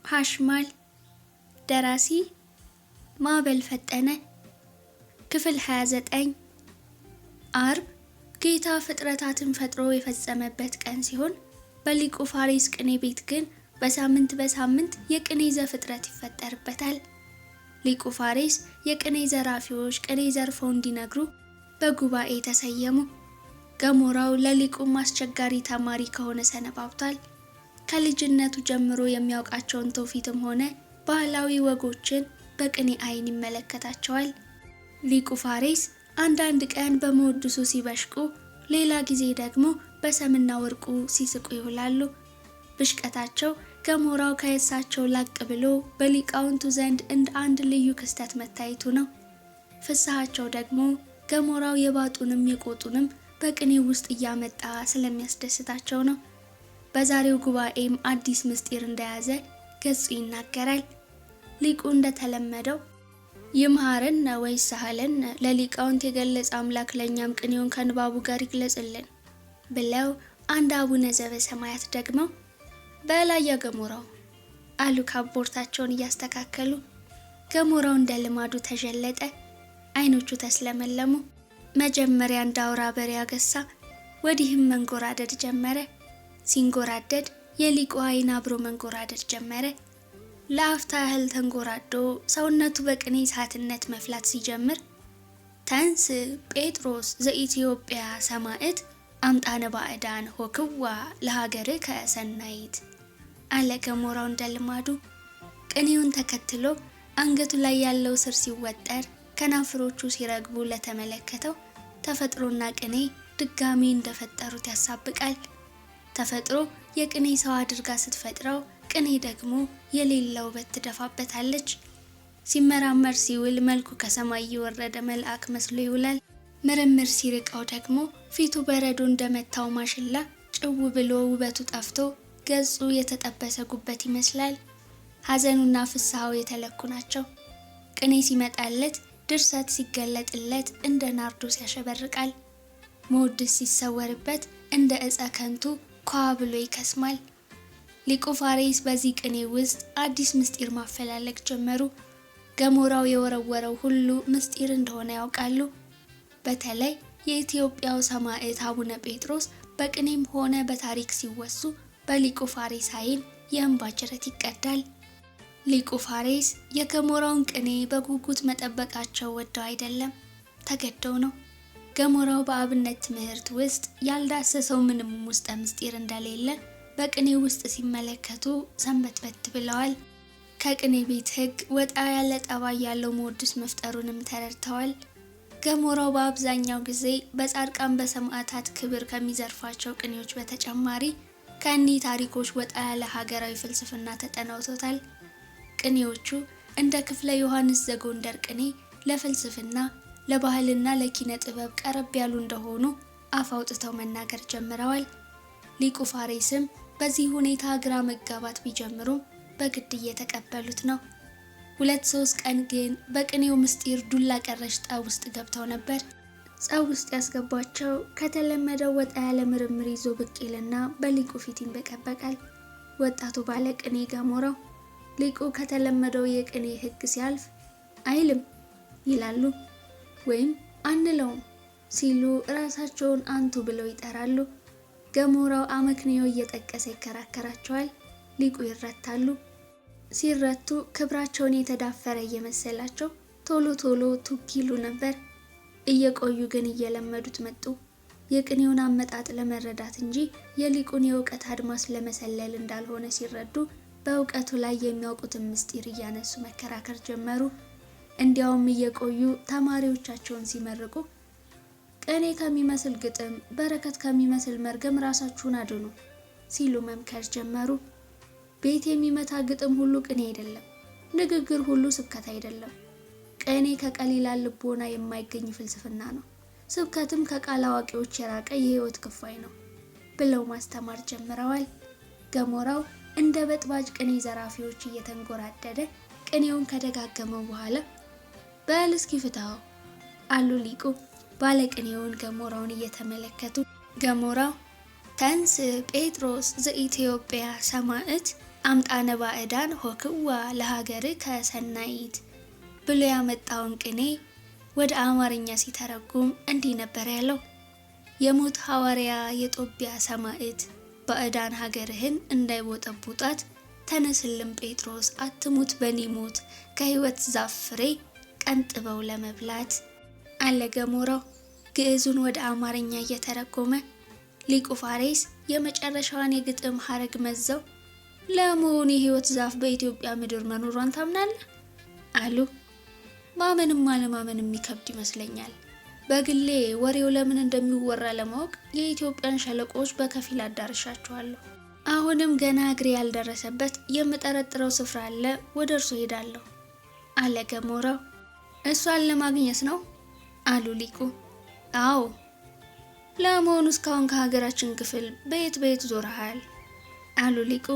ሐሽማል ደራሲ ማዕበል ፈጠነ ክፍል 29 አርብ ጌታ ፍጥረታትን ፈጥሮ የፈጸመበት ቀን ሲሆን በሊቁ ፋሬስ ቅኔ ቤት ግን በሳምንት የቅኔ ዘፍጥረት ይፈጠርበታል። ሊቁ ፋሬስ የቅኔ ዘራፊዎች ቅኔ ዘርፈው እንዲነግሩ በጉባኤ ተሰየሙ። ገሞራው ለሊቁም አስቸጋሪ ተማሪ ከሆነ ሰነባብቷል። ከልጅነቱ ጀምሮ የሚያውቃቸውን ትውፊትም ሆነ ባህላዊ ወጎችን በቅኔ አይን ይመለከታቸዋል። ሊቁ ፋሬስ አንዳንድ ቀን በመወድሱ ሲበሽቁ፣ ሌላ ጊዜ ደግሞ በሰምና ወርቁ ሲስቁ ይውላሉ። ብሽቀታቸው ገሞራው ከእሳቸው ላቅ ብሎ በሊቃውንቱ ዘንድ እንደ አንድ ልዩ ክስተት መታየቱ ነው። ፍስሐቸው ደግሞ ገሞራው የባጡንም የቆጡንም በቅኔ ውስጥ እያመጣ ስለሚያስደስታቸው ነው። በዛሬው ጉባኤም አዲስ ምስጢር እንደያዘ ገጹ ይናገራል። ሊቁ እንደተለመደው ይምሃረን ወይስ ሳህለን ለሊቃውንት የገለጸ አምላክ ለኛም ቅኔውን ከንባቡ ጋር ይግለጽልን ብለው አንድ አቡነ ዘበሰማያት ደግሞ በላያ ገሞራው አሉ ካቦርታቸውን እያስተካከሉ። ገሞራው እንደ ልማዱ ተጀለጠ፣ አይኖቹ ተስለመለሙ። መጀመሪያ እንዳውራ በሬ ያገሳ፣ ወዲህም መንጎራደድ ጀመረ። ሲንጎራደድ የሊቁ አይን አብሮ መንጎራደድ ጀመረ። ለአፍታ ያህል ተንጎራዶ ሰውነቱ በቅኔ እሳትነት መፍላት ሲጀምር ተንስ ጴጥሮስ ዘኢትዮጵያ ሰማዕት አምጣነ ባዕዳን ሆክዋ ለሀገርከ ሰናይት አለ ገሞራው እንደ ልማዱ። ቅኔውን ተከትሎ አንገቱ ላይ ያለው ስር ሲወጠር ከናፍሮቹ ሲረግቡ ለተመለከተው ተፈጥሮና ቅኔ ድጋሚ እንደፈጠሩት ያሳብቃል። ተፈጥሮ የቅኔ ሰው አድርጋ ስትፈጥረው፣ ቅኔ ደግሞ የሌላ ውበት ትደፋበታለች። ሲመራመር ሲውል መልኩ ከሰማይ የወረደ መልአክ መስሎ ይውላል። ምርምር ሲርቀው ደግሞ ፊቱ በረዶ እንደመታው ማሽላ ጭው ብሎ ውበቱ ጠፍቶ ገጹ የተጠበሰ ጉበት ይመስላል። ሐዘኑና ፍስሐው የተለኩ ናቸው። ቅኔ ሲመጣለት፣ ድርሰት ሲገለጥለት እንደ ናርዶስ ያሸበርቃል። መወድስ ሲሰወርበት እንደ ዕፀ ከንቱ ኳ ብሎ ይከስማል። ሊቁ ፋሬስ በዚህ ቅኔ ውስጥ አዲስ ምስጢር ማፈላለግ ጀመሩ። ገሞራው የወረወረው ሁሉ ምስጢር እንደሆነ ያውቃሉ። በተለይ የኢትዮጵያው ሰማዕት አቡነ ጴጥሮስ በቅኔም ሆነ በታሪክ ሲወሱ በሊቁ ፋሬስ አይን የእንባ ጅረት ይቀዳል። ሊቁ ፋሬስ የገሞራውን ቅኔ በጉጉት መጠበቃቸው ወደው አይደለም፣ ተገደው ነው። ገሞራው በአብነት ትምህርት ውስጥ ያልዳሰሰው ምንም ውስጠ ምስጢር እንደሌለ በቅኔ ውስጥ ሲመለከቱ ሰንበትበት ብለዋል። ከቅኔ ቤት ሕግ ወጣ ያለ ጠባይ ያለው መወድስ መፍጠሩንም ተረድተዋል። ገሞራው በአብዛኛው ጊዜ በጻድቃን በሰማዕታት ክብር ከሚዘርፋቸው ቅኔዎች በተጨማሪ ከእኒህ ታሪኮች ወጣ ያለ ሀገራዊ ፍልስፍና ተጠናውቶታል። ቅኔዎቹ እንደ ክፍለ ዮሐንስ ዘጎንደር ቅኔ ለፍልስፍና ለባህልና ለኪነ ጥበብ ቀረብ ያሉ እንደሆኑ አፍ አውጥተው መናገር ጀምረዋል። ሊቁ ፋሬስም በዚህ ሁኔታ ግራ መጋባት ቢጀምሩም በግድ እየተቀበሉት ነው። 2-3 ቀን ግን በቅኔው ምስጢር ዱላ ቀረሽ ጠብ ውስጥ ገብተው ነበር። ጸብ ውስጥ ያስገባቸው ከተለመደው ወጣ ያለ ምርምር ይዞ ብቅ ይልና በሊቁ ፊት ይንበቀበቃል። ወጣቱ ባለ ቅኔ ገሞራው ሊቁ ከተለመደው የቅኔ ሕግ ሲያልፍ አይልም ይላሉ፣ ወይም አንለውም ሲሉ ራሳቸውን አንቱ ብለው ይጠራሉ። ገሞራው አመክንዮ እየጠቀሰ ይከራከራቸዋል። ሊቁ ይረታሉ። ሲረቱ ክብራቸውን የተዳፈረ እየመሰላቸው ቶሎ ቱክ ይሉ ነበር። እየቆዩ ግን እየለመዱት መጡ። የቅኔውን አመጣጥ ለመረዳት እንጂ የሊቁን የእውቀት አድማስ ለመሰለል እንዳልሆነ ሲረዱ በእውቀቱ ላይ የሚያውቁትን ምስጢር እያነሱ መከራከር ጀመሩ። እንዲያውም እየቆዩ ተማሪዎቻቸውን ሲመርቁ ቅኔ ከሚመስል ግጥም፣ በረከት ከሚመስል መርገም ራሳችሁን አድኑ ሲሉ መምከር ጀመሩ። ቤት የሚመታ ግጥም ሁሉ ቅኔ አይደለም፣ ንግግር ሁሉ ስብከት አይደለም። ቅኔ ከቀሊላ ልቦና የማይገኝ ፍልስፍና ነው። ስብከትም ከቃል አዋቂዎች የራቀ የህይወት ክፋይ ነው ብለው ማስተማር ጀምረዋል። ገሞራው እንደ በጥባጭ ቅኔ ዘራፊዎች እየተንጎራደደ ቅኔውን ከደጋገመው በኋላ በል እስኪ ፍታው አሉ ሊቁ ባለቅኔውን ገሞራውን እየተመለከቱ። ገሞራው ተንስ ጴጥሮስ ዘኢትዮጵያ ሰማዕት አምጣነ ባዕዳን ሆክዋ ለሀገር ከሰናይት ብሎ ያመጣውን ቅኔ ወደ አማርኛ ሲተረጉም እንዲህ ነበር ያለው። የሞት ሐዋርያ የጦቢያ ሰማዕት ባዕዳን ሀገርህን እንዳይቦጠቡጣት ተነስልን ጴጥሮስ አትሙት በኔ ሞት ከሕይወት ዛፍ ፍሬ ቀንጥበው ለመብላት አለ ገሞራው ግዕዙን ወደ አማርኛ እየተረጎመ። ሊቁ ፋሬስ የመጨረሻዋን የግጥም ሐረግ መዘው ለመሆኑ የሕይወት ዛፍ በኢትዮጵያ ምድር መኖሯን ታምናለህ አሉ። ማመንም አለማመን የሚከብድ ይመስለኛል። በግሌ ወሬው ለምን እንደሚወራ ለማወቅ የኢትዮጵያን ሸለቆዎች በከፊል አዳርሻቸዋለሁ። አሁንም ገና እግሬ ያልደረሰበት የምጠረጥረው ስፍራ አለ፣ ወደ እርሱ ሄዳለሁ አለ ገሞራው። እሷን ለማግኘት ነው አሉ ሊቁ። አዎ። ለመሆኑ እስካሁን ከሀገራችን ክፍል በየት ዞረሃል አሉ ሊቁ።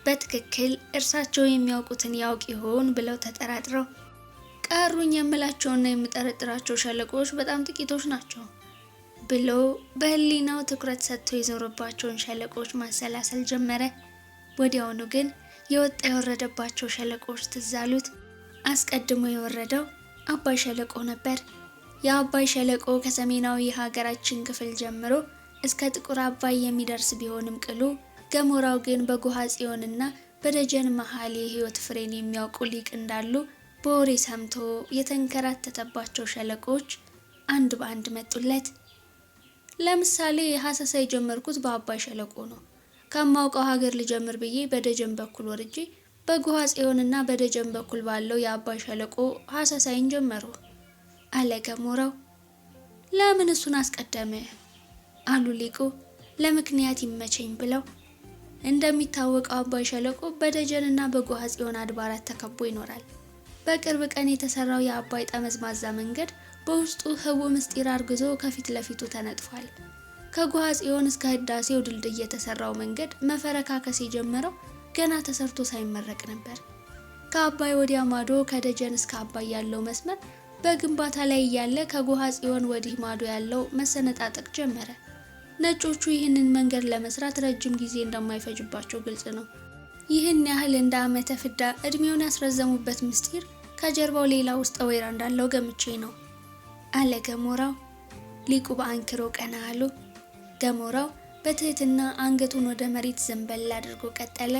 በትክክል እርሳቸው የሚያውቁትን ያውቅ ይሆን ብለው ተጠራጥረው ቀሩኝ የምላቸውና የምጠረጥራቸው ሸለቆዎች በጣም ጥቂቶች ናቸው ብሎ በህሊናው ትኩረት ሰጥቶ የዞረባቸውን ሸለቆዎች ማሰላሰል ጀመረ። ወዲያውኑ ግን የወጣ የወረደባቸው ሸለቆዎች ትዝ አሉት። አስቀድሞ የወረደው አባይ ሸለቆ ነበር። የአባይ ሸለቆ ከሰሜናዊ የሀገራችን ክፍል ጀምሮ እስከ ጥቁር አባይ የሚደርስ ቢሆንም ቅሉ ገሞራው ግን በጎሃ ጽዮንና በደጀን መሃል የህይወት ፍሬን የሚያውቁ ሊቅ እንዳሉ በወሬ ሰምቶ የተንከራተተባቸው ሸለቆዎች አንድ በአንድ መጡለት። ለምሳሌ ሀሳሳ የጀመርኩት በአባይ ሸለቆ ነው። ከማውቀው ሀገር ልጀምር ብዬ በደጀን በኩል ወርጄ በጎሃ ጽዮንና በደጀን በኩል ባለው የአባይ ሸለቆ ሀሳሳይን ጀመሩ አለ ገሞራው። ለምን እሱን አስቀደመ አሉ ሊቁ ለምክንያት ይመቸኝ ብለው። እንደሚታወቀው አባይ ሸለቆ በደጀንና በጎሃ ጽዮን አድባራት ተከቦ ይኖራል። በቅርብ ቀን የተሰራው የአባይ ጠመዝማዛ መንገድ በውስጡ ህቡዕ ምስጢር አርግዞ ከፊት ለፊቱ ተነጥፏል። ከጎሃ ጽዮን እስከ ህዳሴው ድልድይ የተሰራው መንገድ መፈረካከስ የጀመረው ገና ተሰርቶ ሳይመረቅ ነበር። ከአባይ ወዲያ ማዶ ከደጀን እስከ አባይ ያለው መስመር በግንባታ ላይ እያለ ከጎሃ ጽዮን ወዲህ ማዶ ያለው መሰነጣጠቅ ጀመረ። ነጮቹ ይህንን መንገድ ለመስራት ረጅም ጊዜ እንደማይፈጅባቸው ግልጽ ነው። ይህን ያህል እንደ ዓመተ ፍዳ እድሜውን ያስረዘሙበት ምስጢር ከጀርባው ሌላ ውስጠ ወይራ እንዳለው ገምቼ ነው አለ ገሞራው። ሊቁ በአንክሮ ቀና አሉ። ገሞራው በትህትና አንገቱን ወደ መሬት ዘንበል አድርጎ ቀጠለ።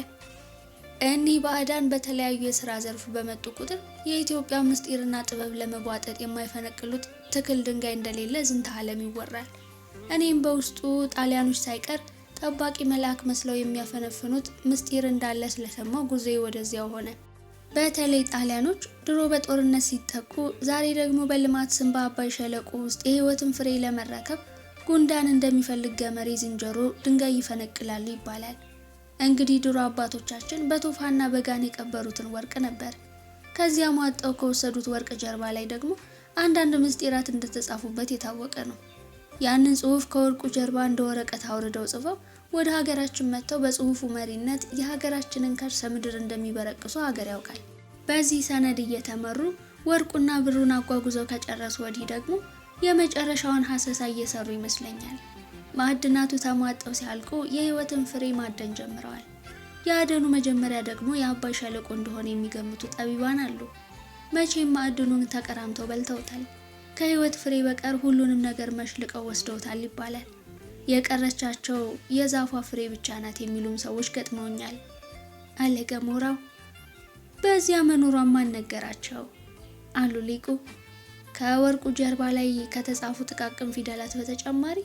እኒህ ባዕዳን በተለያዩ የሥራ ዘርፍ በመጡ ቁጥር የኢትዮጵያ ምስጢርና ጥበብ ለመቧጠጥ የማይፈነቅሉት ትክል ድንጋይ እንደሌለ ዝንተ ዓለም ይወራል። እኔም በውስጡ ጣሊያኖች ሳይቀር ጠባቂ መልአክ መስለው የሚያፈነፍኑት ምስጢር እንዳለ ስለሰማው ጉዞዬ ወደዚያው ሆነ። በተለይ ጣሊያኖች ድሮ በጦርነት ሲጠቁ፣ ዛሬ ደግሞ በልማት ስም በአባይ ሸለቆ ውስጥ የህይወትን ፍሬ ለመረከብ ጉንዳን እንደሚፈልግ ገመሬ ዝንጀሮ ድንጋይ ይፈነቅላሉ ይባላል። እንግዲህ ድሮ አባቶቻችን በቶፋና በጋን የቀበሩትን ወርቅ ነበር። ከዚያ ሟጠው ከወሰዱት ወርቅ ጀርባ ላይ ደግሞ አንዳንድ ምስጢራት እንደተጻፉበት የታወቀ ነው። ያንን ጽሑፍ ከወርቁ ጀርባ እንደ ወረቀት አውርደው ጽፈው ወደ ሀገራችን መጥተው በጽሑፉ መሪነት የሀገራችንን ከርሰ ምድር እንደሚበረቅሱ ሀገር ያውቃል። በዚህ ሰነድ እየተመሩ ወርቁና ብሩን አጓጉዘው ከጨረሱ ወዲህ ደግሞ የመጨረሻውን ሀሰሳ እየሰሩ ይመስለኛል። ማዕድናቱ ተሟጠው ሲያልቁ የህይወትን ፍሬ ማደን ጀምረዋል። የአደኑ መጀመሪያ ደግሞ የአባይ ሸለቆ እንደሆነ የሚገምቱ ጠቢባን አሉ። መቼም ማዕድኑን ተቀራምተው በልተውታል። ከህይወት ፍሬ በቀር ሁሉንም ነገር መሽልቀው ወስደውታል ይባላል። የቀረቻቸው የዛፏ ፍሬ ብቻ ናት የሚሉም ሰዎች ገጥመውኛል አለ ገሞራው። በዚያ መኖሯን ማን ነገራቸው አሉ ሊቁ። ከወርቁ ጀርባ ላይ ከተጻፉ ጥቃቅን ፊደላት በተጨማሪ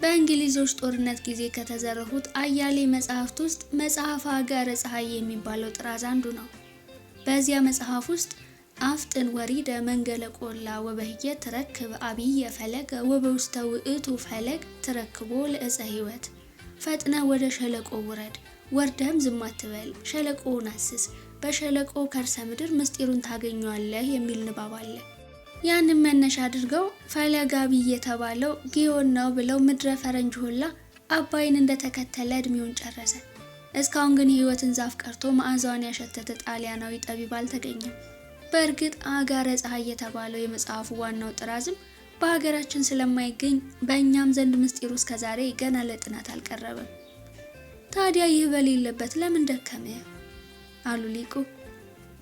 በእንግሊዞች ጦርነት ጊዜ ከተዘረፉት አያሌ መጽሐፍት ውስጥ መጽሐፈ ሀገረ ፀሐይ የሚባለው ጥራዝ አንዱ ነው። በዚያ መጽሐፍ ውስጥ አፍጥን ወሪደ መንገለ ቆላ ወበህየ ትረክብ አብየ ፈለገ ወበውስተ ውእቱ ፈለግ ትረክቦ ለእፀ ህይወት፣ ፈጥነ ወደ ሸለቆ ውረድ ወርደም ዝም አትበል፣ ሸለቆውን አስስ፣ በሸለቆ ከርሰ ምድር ምስጢሩን ታገኘዋለህ የሚል ንባብ አለ። ያንን መነሻ አድርገው ፈለገ አብይ የተባለው ጊዮን ነው ብለው ምድረ ፈረንጅ ሁላ አባይን እንደተከተለ እድሜውን ጨረሰ። እስካሁን ግን የህይወትን ዛፍ ቀርቶ መዓዛዋን ያሸተተ ጣሊያናዊ ጠቢብ አልተገኘም። በእርግጥ ሀገረ ፀሐይ የተባለው የመጽሐፉ ዋናው ጥራዝም በሀገራችን ስለማይገኝ በእኛም ዘንድ ምስጢሩ እስከዛሬ ገና ለጥናት አልቀረበም። ታዲያ ይህ በሌለበት ለምን ደከመ? አሉ ሊቁ።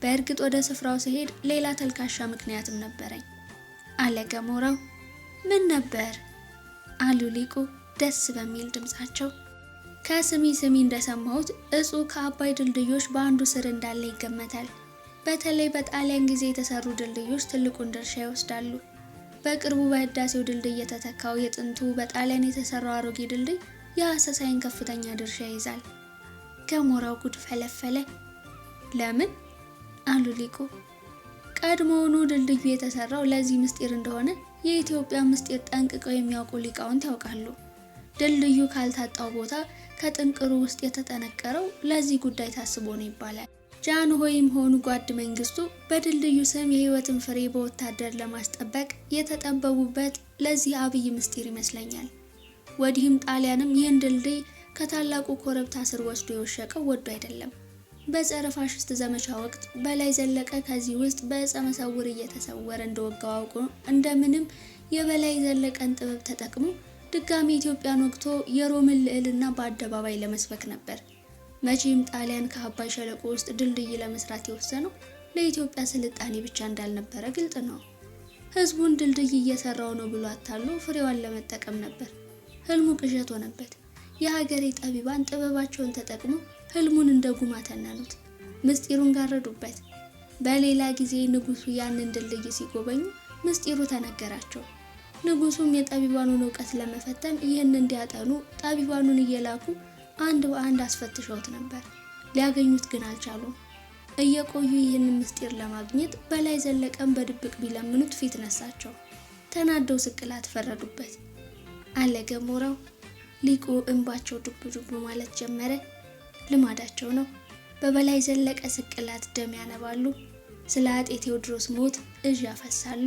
በእርግጥ ወደ ስፍራው ሲሄድ ሌላ ተልካሻ ምክንያትም ነበረኝ አለ ገሞራው። ምን ነበር? አሉ ሊቁ ደስ በሚል ድምጻቸው። ከስሚ እንደሰማሁት እጹ ከአባይ ድልድዮች በአንዱ ስር እንዳለ ይገመታል። በተለይ በጣሊያን ጊዜ የተሰሩ ድልድዮች ትልቁን ድርሻ ይወስዳሉ። በቅርቡ በህዳሴው ድልድይ የተተካው የጥንቱ በጣሊያን የተሰራው አሮጌ ድልድይ የአሰሳይን ከፍተኛ ድርሻ ይይዛል። ገሞራው ጉድ ፈለፈለ። ለምን? አሉ ሊቁ። ቀድሞውኑ ድልድዩ የተሰራው ለዚህ ምስጢር እንደሆነ የኢትዮጵያ ምስጢር ጠንቅቀው የሚያውቁ ሊቃውንት ያውቃሉ። ድልድዩ ካልታጣው ቦታ ከጥንቅሩ ውስጥ የተጠነቀረው ለዚህ ጉዳይ ታስቦ ነው ይባላል። ጃንሆይም ሆኑ ጓድ መንግስቱ በድልድዩ ስም የህይወትን ፍሬ በወታደር ለማስጠበቅ የተጠበቡበት ለዚህ አብይ ምስጢር ይመስለኛል። ወዲህም ጣሊያንም ይህን ድልድይ ከታላቁ ኮረብታ ስር ወስዶ የወሸቀው ወዶ አይደለም። በጸረ ፋሽስት ዘመቻ ወቅት በላይ ዘለቀ ከዚህ ውስጥ በዕፀ መሰውር እየተሰወረ እንደወጋው አውቆ እንደምንም የበላይ ዘለቀን ጥበብ ተጠቅሞ ድጋሚ ኢትዮጵያን ወግቶ የሮምን ልዕልና በአደባባይ ለመስበክ ነበር። መቼም ጣሊያን ከአባይ ሸለቆ ውስጥ ድልድይ ለመስራት የወሰነው ለኢትዮጵያ ስልጣኔ ብቻ እንዳልነበረ ግልጽ ነው። ህዝቡን ድልድይ እየሰራው ነው ብሎ አታሎ ፍሬዋን ለመጠቀም ነበር። ህልሙ ቅዠት ሆነበት። የሀገሬ ጠቢባን ጥበባቸውን ተጠቅመው ህልሙን እንደ ጉማ ተነኑት፣ ምስጢሩን ጋረዱበት። በሌላ ጊዜ ንጉሱ ያንን ድልድይ ሲጎበኙ ምስጢሩ ተነገራቸው። ንጉሱም የጠቢባኑን እውቀት ለመፈተን ይህን እንዲያጠኑ ጠቢባኑን እየላኩ አንድ በአንድ አስፈትሸውት ነበር። ሊያገኙት ግን አልቻሉም። እየቆዩ ይህንን ምስጢር ለማግኘት በላይ ዘለቀን በድብቅ ቢለምኑት ፊት ነሳቸው። ተናደው ስቅላት ፈረዱበት አለ ገሞራው። ሊቁ እንባቸው ዱብ ዱብ ማለት ጀመረ። ልማዳቸው ነው። በበላይ ዘለቀ ስቅላት ደም ያነባሉ። ስለ አጤ ቴዎድሮስ ሞት እዥ ያፈሳሉ።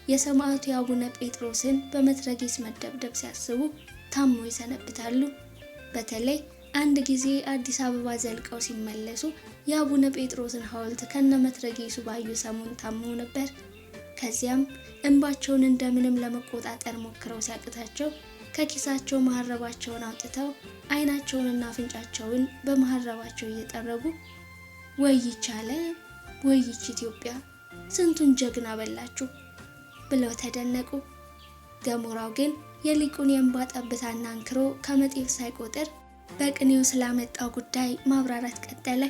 የሰማዕቱ የአቡነ ጴጥሮስን በመትረጊስ መደብደብ ሲያስቡ ታሞ ይሰነብታሉ። በተለይ አንድ ጊዜ አዲስ አበባ ዘልቀው ሲመለሱ የአቡነ ጴጥሮስን ሐውልት ከነመትረጊሱ ባዩ ሰሞን ታመው ነበር። ከዚያም እንባቸውን እንደምንም ለመቆጣጠር ሞክረው ሲያቅታቸው ከኪሳቸው መሐረባቸውን አውጥተው አይናቸውንና አፍንጫቸውን በመሐረባቸው እየጠረጉ ወይ ይቻለ ወይ ይች ኢትዮጵያ ስንቱን ጀግና በላችሁ ብለው ተደነቁ። ገሞራው ግን የሊቁን የእንባ ጠብታና አንክሮ ከመጤፍ ሳይቆጥር በቅኔው ስላመጣው ጉዳይ ማብራራት ቀጠለ።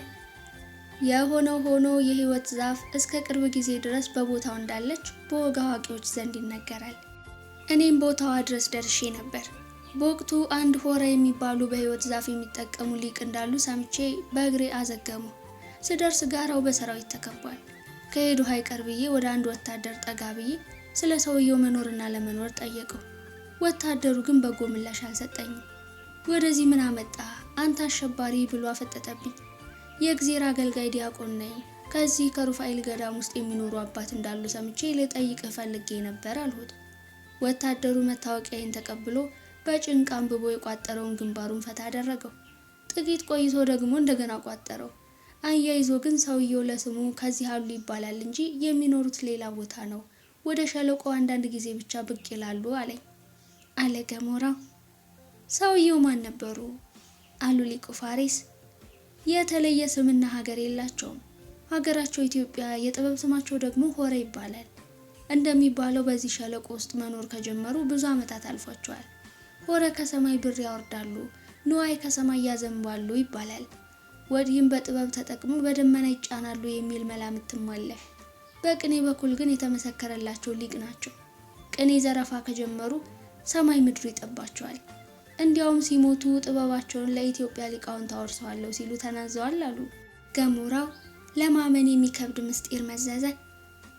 የሆነው ሆኖ የህይወት ዛፍ እስከ ቅርብ ጊዜ ድረስ በቦታው እንዳለች በወግ አዋቂዎች ዘንድ ይነገራል። እኔም ቦታዋ ድረስ ደርሼ ነበር። በወቅቱ አንድ ሆረ የሚባሉ በህይወት ዛፍ የሚጠቀሙ ሊቅ እንዳሉ ሰምቼ በእግሬ አዘገሙ። ስደርስ ጋራው በሰራዊት ተከቧል። ከሄዱ አይቀር ብዬ ወደ አንድ ወታደር ጠጋ ብዬ ስለ ሰውየው መኖርና ለመኖር ጠየቀው። ወታደሩ ግን በጎ ምላሽ አልሰጠኝም። ወደዚህ ምን አመጣ አንተ አሸባሪ ብሎ አፈጠጠብኝ። የእግዚአብሔር አገልጋይ ዲያቆን ነኝ። ከዚህ ከሩፋኤል ገዳም ውስጥ የሚኖሩ አባት እንዳሉ ሰምቼ ልጠይቅ ፈልጌ ነበር አልሁት። ወታደሩ መታወቂያዬን ተቀብሎ በጭንቅ አንብቦ የቋጠረውን ግንባሩን ፈታ አደረገው። ጥቂት ቆይቶ ደግሞ እንደገና ቋጠረው። አያይዞ ግን ሰውየው ለስሙ ከዚህ አሉ ይባላል እንጂ የሚኖሩት ሌላ ቦታ ነው። ወደ ሸለቆ አንዳንድ ጊዜ ብቻ ብቅ ይላሉ አለኝ አለ ገሞራው። ሰውየው ማን ነበሩ? አሉ ሊቁ ፋሪስ። የተለየ ስምና ሀገር የላቸውም። ሀገራቸው ኢትዮጵያ፣ የጥበብ ስማቸው ደግሞ ሆረ ይባላል። እንደሚባለው በዚህ ሸለቆ ውስጥ መኖር ከጀመሩ ብዙ ዓመታት አልፏቸዋል። ሆረ ከሰማይ ብር ያወርዳሉ፣ ንዋይ ከሰማይ ያዘንባሉ ይባላል። ወዲህም በጥበብ ተጠቅሞ በደመና ይጫናሉ የሚል መላምትም አለ። በቅኔ በኩል ግን የተመሰከረላቸው ሊቅ ናቸው። ቅኔ ዘረፋ ከጀመሩ ሰማይ ምድሩ ይጠባቸዋል። እንዲያውም ሲሞቱ ጥበባቸውን ለኢትዮጵያ ሊቃውንት አወርሰዋለሁ ሲሉ ተናዘዋል አሉ። ገሞራው ለማመን የሚከብድ ምስጢር መዘዘ።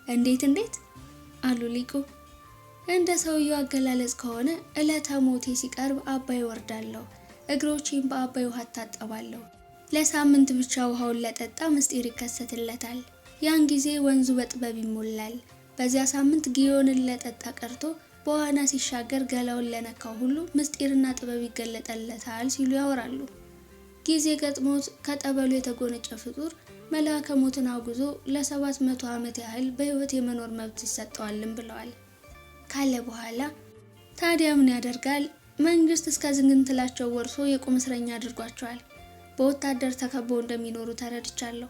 እንዴት አሉ ሊቁ። እንደ ሰውየው አገላለጽ ከሆነ ዕለተ ሞቴ ሲቀርብ አባይ ወርዳለሁ፣ እግሮቼን በአባይ ውሃ ታጠባለሁ። ለሳምንት ብቻ ውሃውን ለጠጣ ምስጢር ይከሰትለታል። ያን ጊዜ ወንዙ በጥበብ ይሞላል። በዚያ ሳምንት ጊዮንን ለጠጣ ቀርቶ በዋና ሲሻገር ገላውን ለነካው ሁሉ ምስጢርና ጥበብ ይገለጠለታል ሲሉ ያወራሉ። ጊዜ ገጥሞት ከጠበሉ የተጎነጨ ፍጡር መልአከ ሞትን አጉዞ ለ700 ዓመት ያህል በህይወት የመኖር መብት ይሰጠዋልን ብለዋል ካለ በኋላ ታዲያ ምን ያደርጋል፣ መንግስት እስከ ዝንግንትላቸው ወርሶ የቁም እስረኛ አድርጓቸዋል። በወታደር ተከበው እንደሚኖሩ ተረድቻለሁ።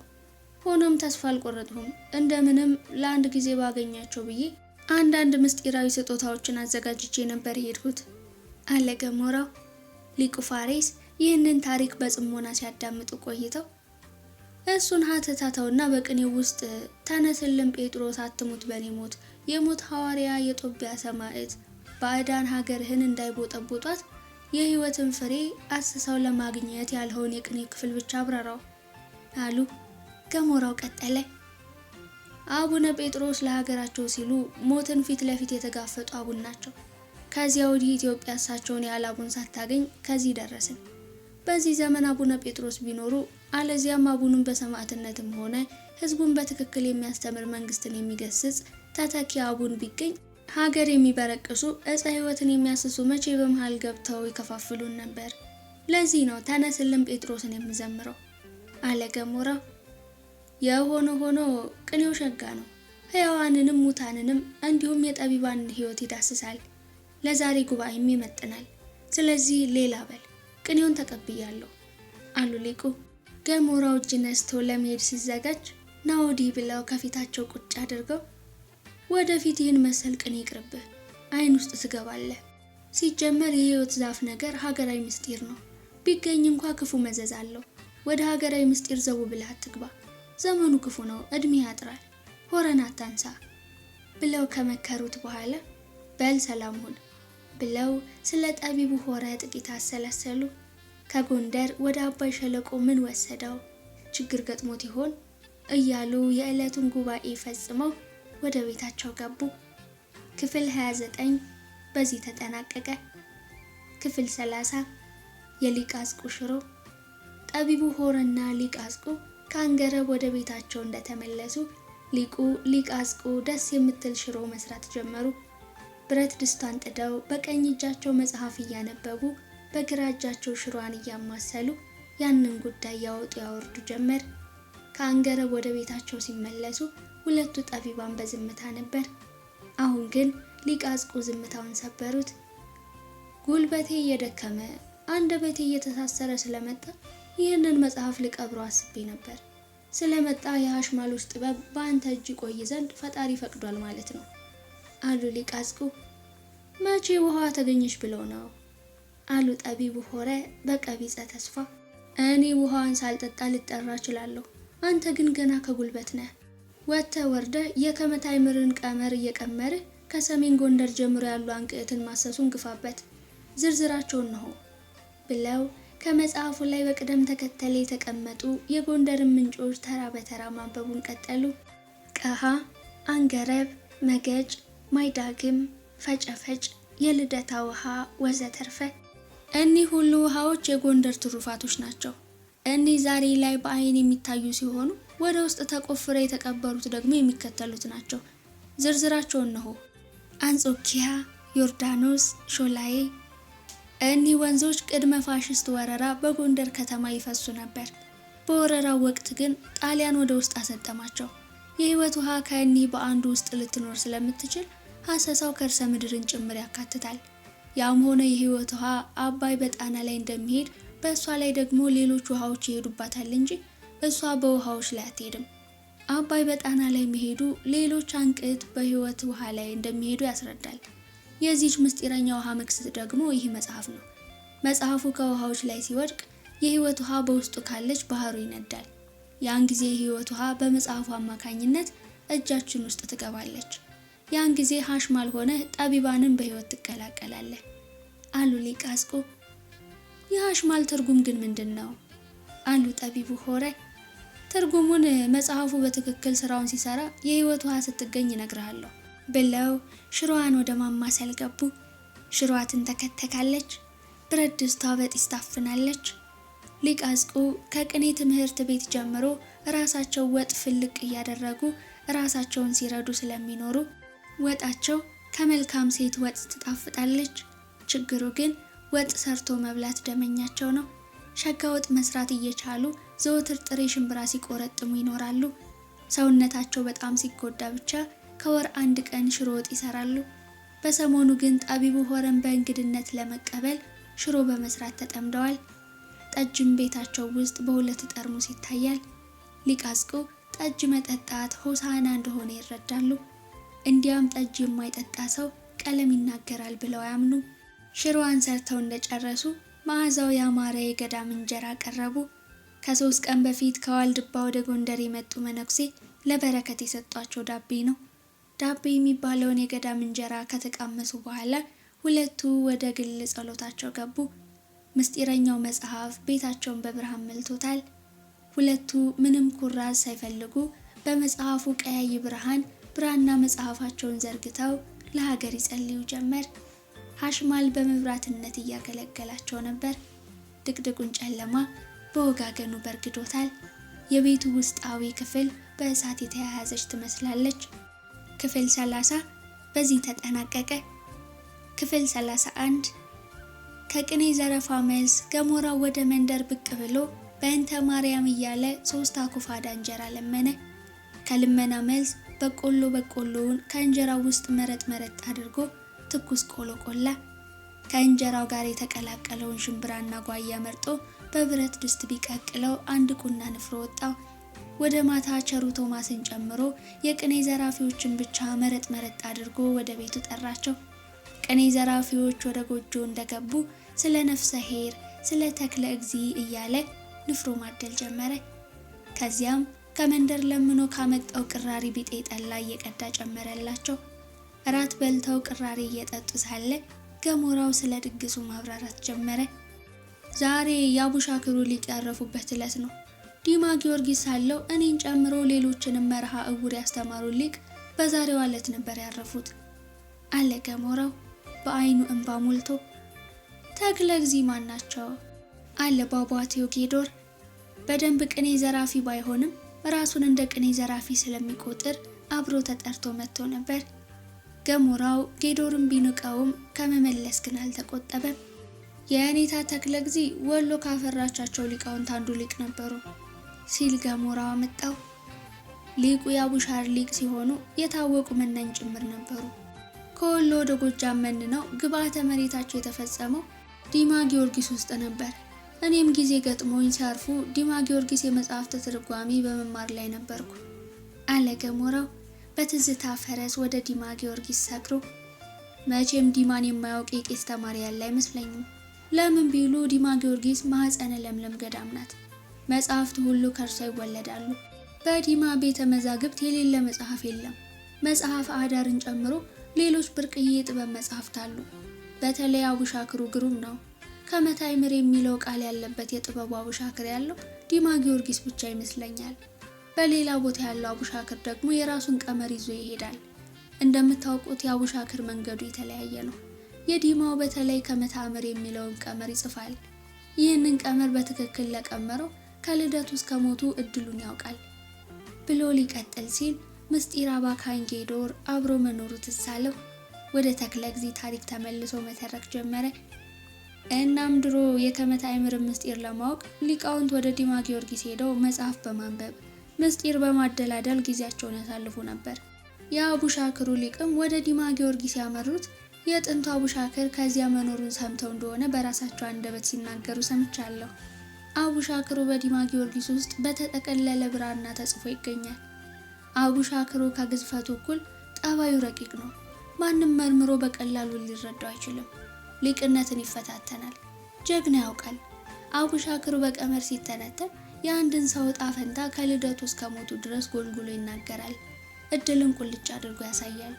ሆኖም ተስፋ አልቆረጥሁም። እንደምንም ለአንድ ጊዜ ባገኛቸው ብዬ አንዳንድ ምስጢራዊ ስጦታዎችን አዘጋጅቼ ነበር የሄድኩት አለ ገሞራው። ሊቁ ፋሬስ ይህንን ታሪክ በጽሞና ሲያዳምጡ ቆይተው እሱን ሀተታተውና በቅኔው ውስጥ ተነስልን ጴጥሮስ አትሙት በኔ ሞት፣ የሞት ሐዋርያ የጦቢያ ሰማዕት፣ ባዕዳን ሀገርህን እንዳይቦጠቦጧት የህይወትን ፍሬ አስሰው ለማግኘት ያልሆነ የቅኔ ክፍል ብቻ አብራራው አሉ። ገሞራው ቀጠለ። አቡነ ጴጥሮስ ለሀገራቸው ሲሉ ሞትን ፊት ለፊት የተጋፈጡ አቡን ናቸው። ከዚያ ወዲህ ኢትዮጵያ እሳቸውን ያለ አቡን ሳታገኝ ከዚህ ደረስን። በዚህ ዘመን አቡነ ጴጥሮስ ቢኖሩ አለዚያም አቡኑን በሰማዕትነትም ሆነ ህዝቡን በትክክል የሚያስተምር መንግስትን የሚገስጽ ተተኪ አቡን ቢገኝ ሀገር የሚበረቅሱ ዕፀ ህይወትን የሚያስሱ መቼ በመሃል ገብተው ይከፋፍሉን ነበር። ለዚህ ነው ተነስልን ጴጥሮስን የምዘምረው አለ ገሞራው። የሆነ ሆኖ ቅኔው ሸጋ ነው። ሕያዋንንም ሙታንንም እንዲሁም የጠቢባን ህይወት ይዳስሳል። ለዛሬ ጉባኤም ይመጥናል። ስለዚህ ሌላ በል፣ ቅኔውን ተቀብያለሁ አሉ ሊቁ። ገሞራው እጅ ነስቶ ለመሄድ ሲዘጋጅ ና ወዲህ ብለው ከፊታቸው ቁጭ አድርገው ወደፊት ይህን መሰል ቅኔ ይቅርብህ፣ አይን ውስጥ ትገባለህ። ሲጀመር የህይወት ዛፍ ነገር ሀገራዊ ምስጢር ነው። ቢገኝ እንኳ ክፉ መዘዝ አለው። ወደ ሀገራዊ ምስጢር ዘው ብለህ አትግባ። ዘመኑ ክፉ ነው፣ እድሜ ያጥራል፣ ሆረን አታንሳ ብለው ከመከሩት በኋላ በል ሰላም ሁን ብለው ስለ ጠቢቡ ሆረ ጥቂት አሰላሰሉ። ከጎንደር ወደ አባይ ሸለቆ ምን ወሰደው? ችግር ገጥሞት ይሆን እያሉ የዕለቱን ጉባኤ ፈጽመው ወደ ቤታቸው ገቡ። ክፍል 29 በዚህ ተጠናቀቀ። ክፍል 30 የሊቅ አዝቁ ሽሮ። ጠቢቡ ሆረና ሊቅ አዝቁ ከአንገረብ ወደ ቤታቸው እንደተመለሱ ሊቅ አዝቁ ደስ የምትል ሽሮ መስራት ጀመሩ። ብረት ድስቷን ጥደው በቀኝ እጃቸው መጽሐፍ እያነበቡ በግራ እጃቸው ሽሮዋን እያማሰሉ ያንን ጉዳይ ያወጡ ያወርዱ ጀመር። ከአንገረብ ወደ ቤታቸው ሲመለሱ ሁለቱ ጠቢባን በዝምታ ነበር። አሁን ግን ሊቅ አዝቁ ዝምታውን ሰበሩት። ጉልበቴ እየደከመ አንደበቴ እየተሳሰረ ስለመጣ ይህንን መጽሐፍ ልቀብረው አስቤ ነበር። ስለመጣ የሐሽማሎች ጥበብ በአንተ እጅ ቆይ ዘንድ ፈጣሪ ፈቅዷል ማለት ነው አሉ ሊቅ አዝቁ። መቼ ውሃ ተገኘች ብለው ነው አሉ ጠቢቡ ሆረ በቀቢጸ ተስፋ። እኔ ውሃን ሳልጠጣ ልጠራ እችላለሁ፣ አንተ ግን ገና ከጉልበት ነህ። ወጥተህ ወርደህ የከመታይ ምርን ቀመር እየቀመርህ ከሰሜን ጎንደር ጀምሮ ያሉ አንቅዕትን ማሰሱን ግፋበት፣ ዝርዝራቸውን ነው ብለው ከመጽሐፉ ላይ በቅደም ተከተል የተቀመጡ የጎንደርን ምንጮች ተራ በተራ ማንበቡን ቀጠሉ። ቀሃ፣ አንገረብ፣ መገጭ፣ ማይዳግም፣ ፈጨፈጭ፣ የልደታ ውሃ ወዘተርፈ። እኒህ ሁሉ ውሃዎች የጎንደር ትሩፋቶች ናቸው። እኒህ ዛሬ ላይ በአይን የሚታዩ ሲሆኑ ወደ ውስጥ ተቆፍረው የተቀበሩት ደግሞ የሚከተሉት ናቸው። ዝርዝራቸው ነው። አንጾኪያ፣ ዮርዳኖስ፣ ሾላዬ። እኒህ ወንዞች ቅድመ ፋሽስት ወረራ በጎንደር ከተማ ይፈሱ ነበር። በወረራው ወቅት ግን ጣሊያን ወደ ውስጥ አሰጠማቸው። የህይወት ውሃ ከእኒህ በአንዱ ውስጥ ልትኖር ስለምትችል ሀሰሳው ከርሰ ምድርን ጭምር ያካትታል። ያም ሆነ የህይወት ውሃ አባይ በጣና ላይ እንደሚሄድ በእሷ ላይ ደግሞ ሌሎች ውሃዎች ይሄዱባታል እንጂ እሷ በውሃዎች ላይ አትሄድም። አባይ በጣና ላይ መሄዱ ሌሎች አንቅዕት በህይወት ውሃ ላይ እንደሚሄዱ ያስረዳል። የዚች ምስጢረኛ ውሃ መክሰት ደግሞ ይህ መጽሐፍ ነው። መጽሐፉ ከውሃዎች ላይ ሲወድቅ የህይወት ውሃ በውስጡ ካለች ባህሩ ይነዳል። ያን ጊዜ የህይወት ውሃ በመጽሐፉ አማካኝነት እጃችን ውስጥ ትገባለች። ያን ጊዜ ሐሽማል ሆነ ጠቢባንን በህይወት ትቀላቀላለህ አሉ ሊቅ አዝቁ። የሐሽማል ትርጉም ግን ምንድን ነው አሉ ጠቢቡ ሆረ። ትርጉሙን መጽሐፉ በትክክል ስራውን ሲሰራ የህይወት ውሃ ስትገኝ እነግርሃለሁ ብለው ሽሮዋን ወደ ማማሰል ገቡ። ሽሮዋ ትንተከተካለች፣ ብረት ድስቷ በጢስ ታፍናለች። ሊቅ አዝቁ ከቅኔ ትምህርት ቤት ጀምሮ ራሳቸው ወጥ ፍልቅ እያደረጉ ራሳቸውን ሲረዱ ስለሚኖሩ ወጣቸው ከመልካም ሴት ወጥ ትጣፍጣለች። ችግሩ ግን ወጥ ሰርቶ መብላት ደመኛቸው ነው። ሸጋ ወጥ መስራት እየቻሉ ዘወትር ጥሬ ሽምብራ ሲቆረጥሙ ይኖራሉ። ሰውነታቸው በጣም ሲጎዳ ብቻ ከወር አንድ ቀን ሽሮ ወጥ ይሰራሉ። በሰሞኑ ግን ጠቢቡ ሆረን በእንግድነት ለመቀበል ሽሮ በመስራት ተጠምደዋል። ጠጅም ቤታቸው ውስጥ በሁለት ጠርሙስ ይታያል። ሊቃስቁ ጠጅ መጠጣት ሆሳዕና እንደሆነ ይረዳሉ። እንዲያም ጠጅ የማይጠጣ ሰው ቀለም ይናገራል ብለው አያምኑ። ሽሮዋን ሰርተው እንደጨረሱ መዓዛው ያማረ የገዳም እንጀራ ቀረቡ። ከ3 ቀን በፊት ከዋልድባ ወደ ጎንደር የመጡ መነኩሴ ለበረከት የሰጧቸው ዳቤ ነው። ዳቤ የሚባለውን የገዳም እንጀራ ከተቃመሱ በኋላ ሁለቱ ወደ ግል ጸሎታቸው ገቡ። ምስጢረኛው መጽሐፍ ቤታቸውን በብርሃን መልቶታል። ሁለቱ ምንም ኩራዝ ሳይፈልጉ በመጽሐፉ ቀያይ ብርሃን ብራና መጽሐፋቸውን ዘርግተው ለሀገር ይጸልዩ ጀመር። ሐሽማል በመብራትነት እያገለገላቸው ነበር። ድቅድቁን ጨለማ በወጋገኑ በርግዶታል። የቤቱ ውስጣዊ ክፍል በእሳት የተያያዘች ትመስላለች። ክፍል 30 በዚህ ተጠናቀቀ። ክፍል 31 ከቅኔ ዘረፋ መልስ ገሞራው ወደ መንደር ብቅ ብሎ በእንተ ማርያም እያለ 3 አኩፋዳ እንጀራ ለመነ። ከልመና መልስ በቆሎውን ከእንጀራው ውስጥ መረጥ አድርጎ ትኩስ ቆሎ ቆላ። ከእንጀራው ጋር የተቀላቀለውን ሽምብራና ጓያ መርጦ በብረት ድስት ቢቀቅለው 1 ቁና ንፍሮ ወጣው። ወደ ማታ ቸሩ ቶማስን ጨምሮ የቅኔ ዘራፊዎችን ብቻ መረጥ አድርጎ ወደ ቤቱ ጠራቸው። ቅኔ ዘራፊዎች ወደ ጎጆ እንደገቡ ስለ ነፍሰ ኄር ስለ ተክለ እግዚ እያለ ንፍሮ ማደል ጀመረ። ከዚያም ከመንደር ለምኖ ካመጣው ቅራሪ ቢጤ ጠላ እየቀዳ ጨመረላቸው። እራት በልተው ቅራሪ እየጠጡ ሳለ ገሞራው ስለ ድግሱ ማብራራት ጀመረ። ዛሬ የአቡሻክሩ ሊቅ ያረፉበት ዕለት ነው። ዲማ ጊዮርጊስ ሳለው እኔን ጨምሮ ሌሎችንም መርሃ እውር ያስተማሩ ሊቅ በዛሬው ዕለት ነበር ያረፉት አለ ገሞራው በአይኑ እንባ ሞልቶ። ተክለ እግዚ ማን ናቸው? አለ ባባቴው ጌዶር። በደንብ ቅኔ ዘራፊ ባይሆንም ራሱን እንደ ቅኔ ዘራፊ ስለሚቆጥር አብሮ ተጠርቶ መጥቶ ነበር። ገሞራው ጌዶርን ቢንቀውም ከመመለስ ግን አልተቆጠበም። የኔታ ተክለ እግዚ ወሎ ካፈራቻቸው ሊቃውንት አንዱ ሊቅ ነበሩ ሲል ገሞራው አመጣው። ሊቁ የአቡሻር ሊቅ ሲሆኑ የታወቁ መናኝ ጭምር ነበሩ። ከወሎ ወደ ጎጃም መንነው ግብአተ መሬታቸው የተፈጸመው ዲማ ጊዮርጊስ ውስጥ ነበር። እኔም ጊዜ ገጥሞኝ ሲያርፉ ዲማ ጊዮርጊስ የመጽሐፍት ትርጓሜ በመማር ላይ ነበርኩ አለ ገሞራው በትዝታ ፈረስ ወደ ዲማ ጊዮርጊስ ሰክሮ። መቼም ዲማን የማያውቅ የቄስ ተማሪ ያለ አይመስለኝም። ለምን ቢሉ ዲማ ጊዮርጊስ ማህፀነ ለምለም ገዳም ናት። መጽሐፍት ሁሉ ከእርሷ ይወለዳሉ። በዲማ ቤተ መዛግብት የሌለ መጽሐፍ የለም። መጽሐፍ አዳርን ጨምሮ ሌሎች ብርቅዬ የጥበብ መጽሐፍት አሉ። በተለይ አቡሻክሩ ግሩም ነው። ከመታይምር የሚለው ቃል ያለበት የጥበቡ አቡሻክር ያለው ዲማ ጊዮርጊስ ብቻ ይመስለኛል። በሌላ ቦታ ያለው አቡሻክር ደግሞ የራሱን ቀመር ይዞ ይሄዳል። እንደምታውቁት የአቡሻክር መንገዱ የተለያየ ነው። የዲማው በተለይ ከመታምር የሚለውን ቀመር ይጽፋል። ይህንን ቀመር በትክክል ለቀመረው ከልደቱ እስከ ሞቱ እድሉን ያውቃል ብሎ ሊቀጥል ሲል ምስጢር አባካኝ ጌዶር አብሮ መኖሩ ትሳለው ወደ ተክለ እግዚ ታሪክ ተመልሶ መተረክ ጀመረ። እናም ድሮ የከመታይምር ምስጢር ለማወቅ ሊቃውንት ወደ ዲማ ጊዮርጊስ ሄደው መጽሐፍ በማንበብ ምስጢር በማደላደል ጊዜያቸውን ያሳልፉ ነበር። የአቡሻክሩ ሊቅም ወደ ዲማ ጊዮርጊስ ያመሩት የጥንቱ አቡሻክር ከዚያ መኖሩን ሰምተው እንደሆነ በራሳቸው አንደበት ሲናገሩ ሰምቻለሁ። አቡሻክሩ በዲማ ጊዮርጊስ ውስጥ በተጠቀለለ ብራና ተጽፎ ይገኛል። አቡሻክሩ ከግዝፈቱ እኩል ጠባዩ ረቂቅ ነው። ማንም መርምሮ በቀላሉ ሊረዳው አይችልም። ሊቅነትን ይፈታተናል። ጀግና ያውቃል። አቡሻክሩ በቀመር ሲተነተን የአንድን ሰው ዕጣ ፈንታ ከልደቱ እስከ ሞቱ ድረስ ጎልጉሎ ይናገራል። እድልን ቁልጭ አድርጎ ያሳያል።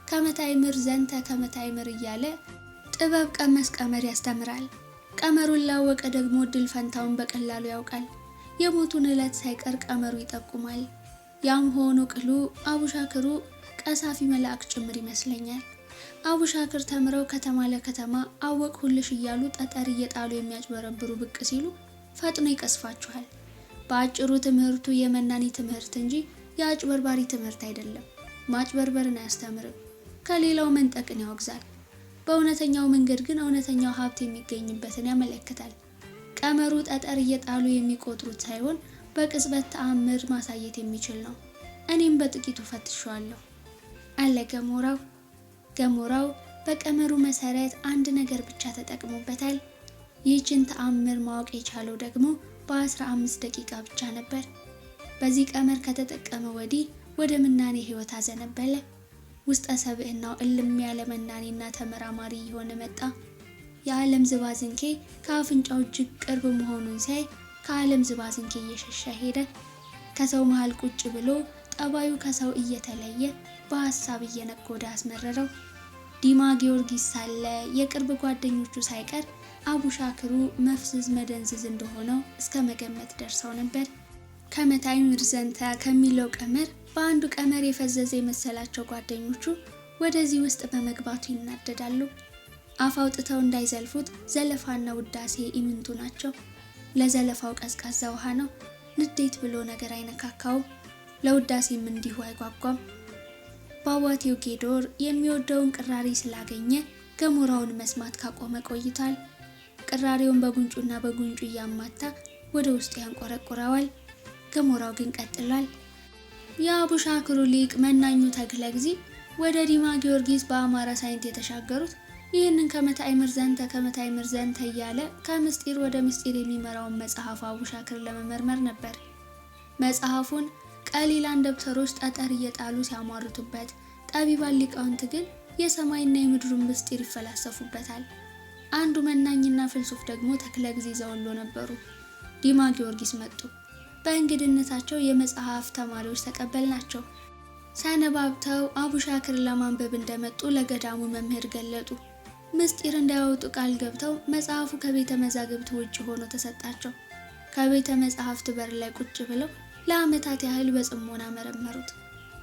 ከመታይምር ዘንተ ከመታይምር እያለ ጥበብ ቀመስ ቀመር ያስተምራል። ቀመሩን ላወቀ ደግሞ እድል ፈንታውን በቀላሉ ያውቃል። የሞቱን ዕለት ሳይቀር ቀመሩ ይጠቁማል። ያም ሆኖ ቅሉ አቡሻክሩ ቀሳፊ መልአክ ጭምር ይመስለኛል። አቡሻክር ተምረው ከተማ ለከተማ አወቅሁልሽ እያሉ ጠጠር እየጣሉ የሚያጭበረብሩ ብቅ ሲሉ ፈጥኖ ይቀስፋችኋል። በአጭሩ ትምህርቱ የመናኒ ትምህርት እንጂ የአጭበርባሪ ትምህርት አይደለም። ማጭበርበርን አያስተምርም። ከሌላው መንጠቅን ያወግዛል። በእውነተኛው መንገድ ግን እውነተኛው ሀብት የሚገኝበትን ያመለክታል። ቀመሩ ጠጠር እየጣሉ የሚቆጥሩት ሳይሆን በቅጽበት ተአምር ማሳየት የሚችል ነው። እኔም በጥቂቱ ፈትሸዋለሁ አለ ገሞራው። ገሞራው በቀመሩ መሰረት አንድ ነገር ብቻ ተጠቅሞበታል። ይህችን ተአምር ማወቅ የቻለው ደግሞ በ15 ደቂቃ ብቻ ነበር። በዚህ ቀመር ከተጠቀመ ወዲህ ወደ ምናኔ ህይወት አዘነበለ። ውስጠ ሰብዕናው እልም ያለ መናኔና ተመራማሪ የሆነ መጣ። የዓለም ዝባዝንኬ ከአፍንጫው እጅግ ቅርብ መሆኑን ሲያይ ከዓለም ዝባዝንኬ እየሸሸ ሄደ። ከሰው መሃል ቁጭ ብሎ ጠባዩ ከሰው እየተለየ በሐሳብ እየነጎደ አስመረረው። ዲማ ጊዮርጊስ ሳለ የቅርብ ጓደኞቹ ሳይቀር አቡሻክሩ መፍዝዝ መደንዝዝ እንደሆነው እስከ መገመት ደርሰው ነበር። ከመታይ ምርዘንተ ከሚለው ቀመር በአንዱ ቀመር የፈዘዘ የመሰላቸው ጓደኞቹ ወደዚህ ውስጥ በመግባቱ ይናደዳሉ። አፍ አውጥተው እንዳይዘልፉት ዘለፋና ውዳሴ ኢምንቱ ናቸው። ለዘለፋው ቀዝቃዛ ውሃ ነው። ንዴት ብሎ ነገር አይነካካውም። ለውዳሴም እንዲሁ አይጓጓም። ባዋቴው ጌዶር የሚወደውን ቅራሪ ስላገኘ ገሞራውን መስማት ካቆመ ቆይቷል። ቅራሪውን በጉንጩና በጉንጩ እያማታ ወደ ውስጡ ያንቆረቁረዋል። ገሞራው ግን ቀጥሏል። የአቡሻክሩ ሊቅ መናኙ ተክለ ጊዜ ወደ ዲማ ጊዮርጊስ በአማረ ሳይንት የተሻገሩት ይህንን ከመታእምር ዘንተ እያለ ከምስጢር ወደ ምስጢር የሚመራውን መጽሐፍ አቡሻክር ለመመርመር ነበር። መጽሐፉን ቀሊላን ደብተሮች ጠጠር እየጣሉ ሲያሟርቱበት፣ ጠቢባን ሊቃውንት ግን የሰማይና የምድሩን ምስጢር ይፈላሰፉበታል። አንዱ መናኝና ፍልሱፍ ደግሞ ተክለ ጊዜ ዘወሎ ነበሩ። ዲማ ጊዮርጊስ መጡ። በእንግድነታቸው የመጽሐፍ ተማሪዎች ተቀበልናቸው። ሰነባብተው አቡሻክር ለማንበብ እንደመጡ ለገዳሙ መምህር ገለጡ። ምስጢር እንዳያወጡ ቃል ገብተው መጽሐፉ ከቤተ መዛግብት ውጭ ሆኖ ተሰጣቸው። ከቤተ መጽሐፍት በር ላይ ቁጭ ብለው ለዓመታት ያህል በጽሞና መረመሩት።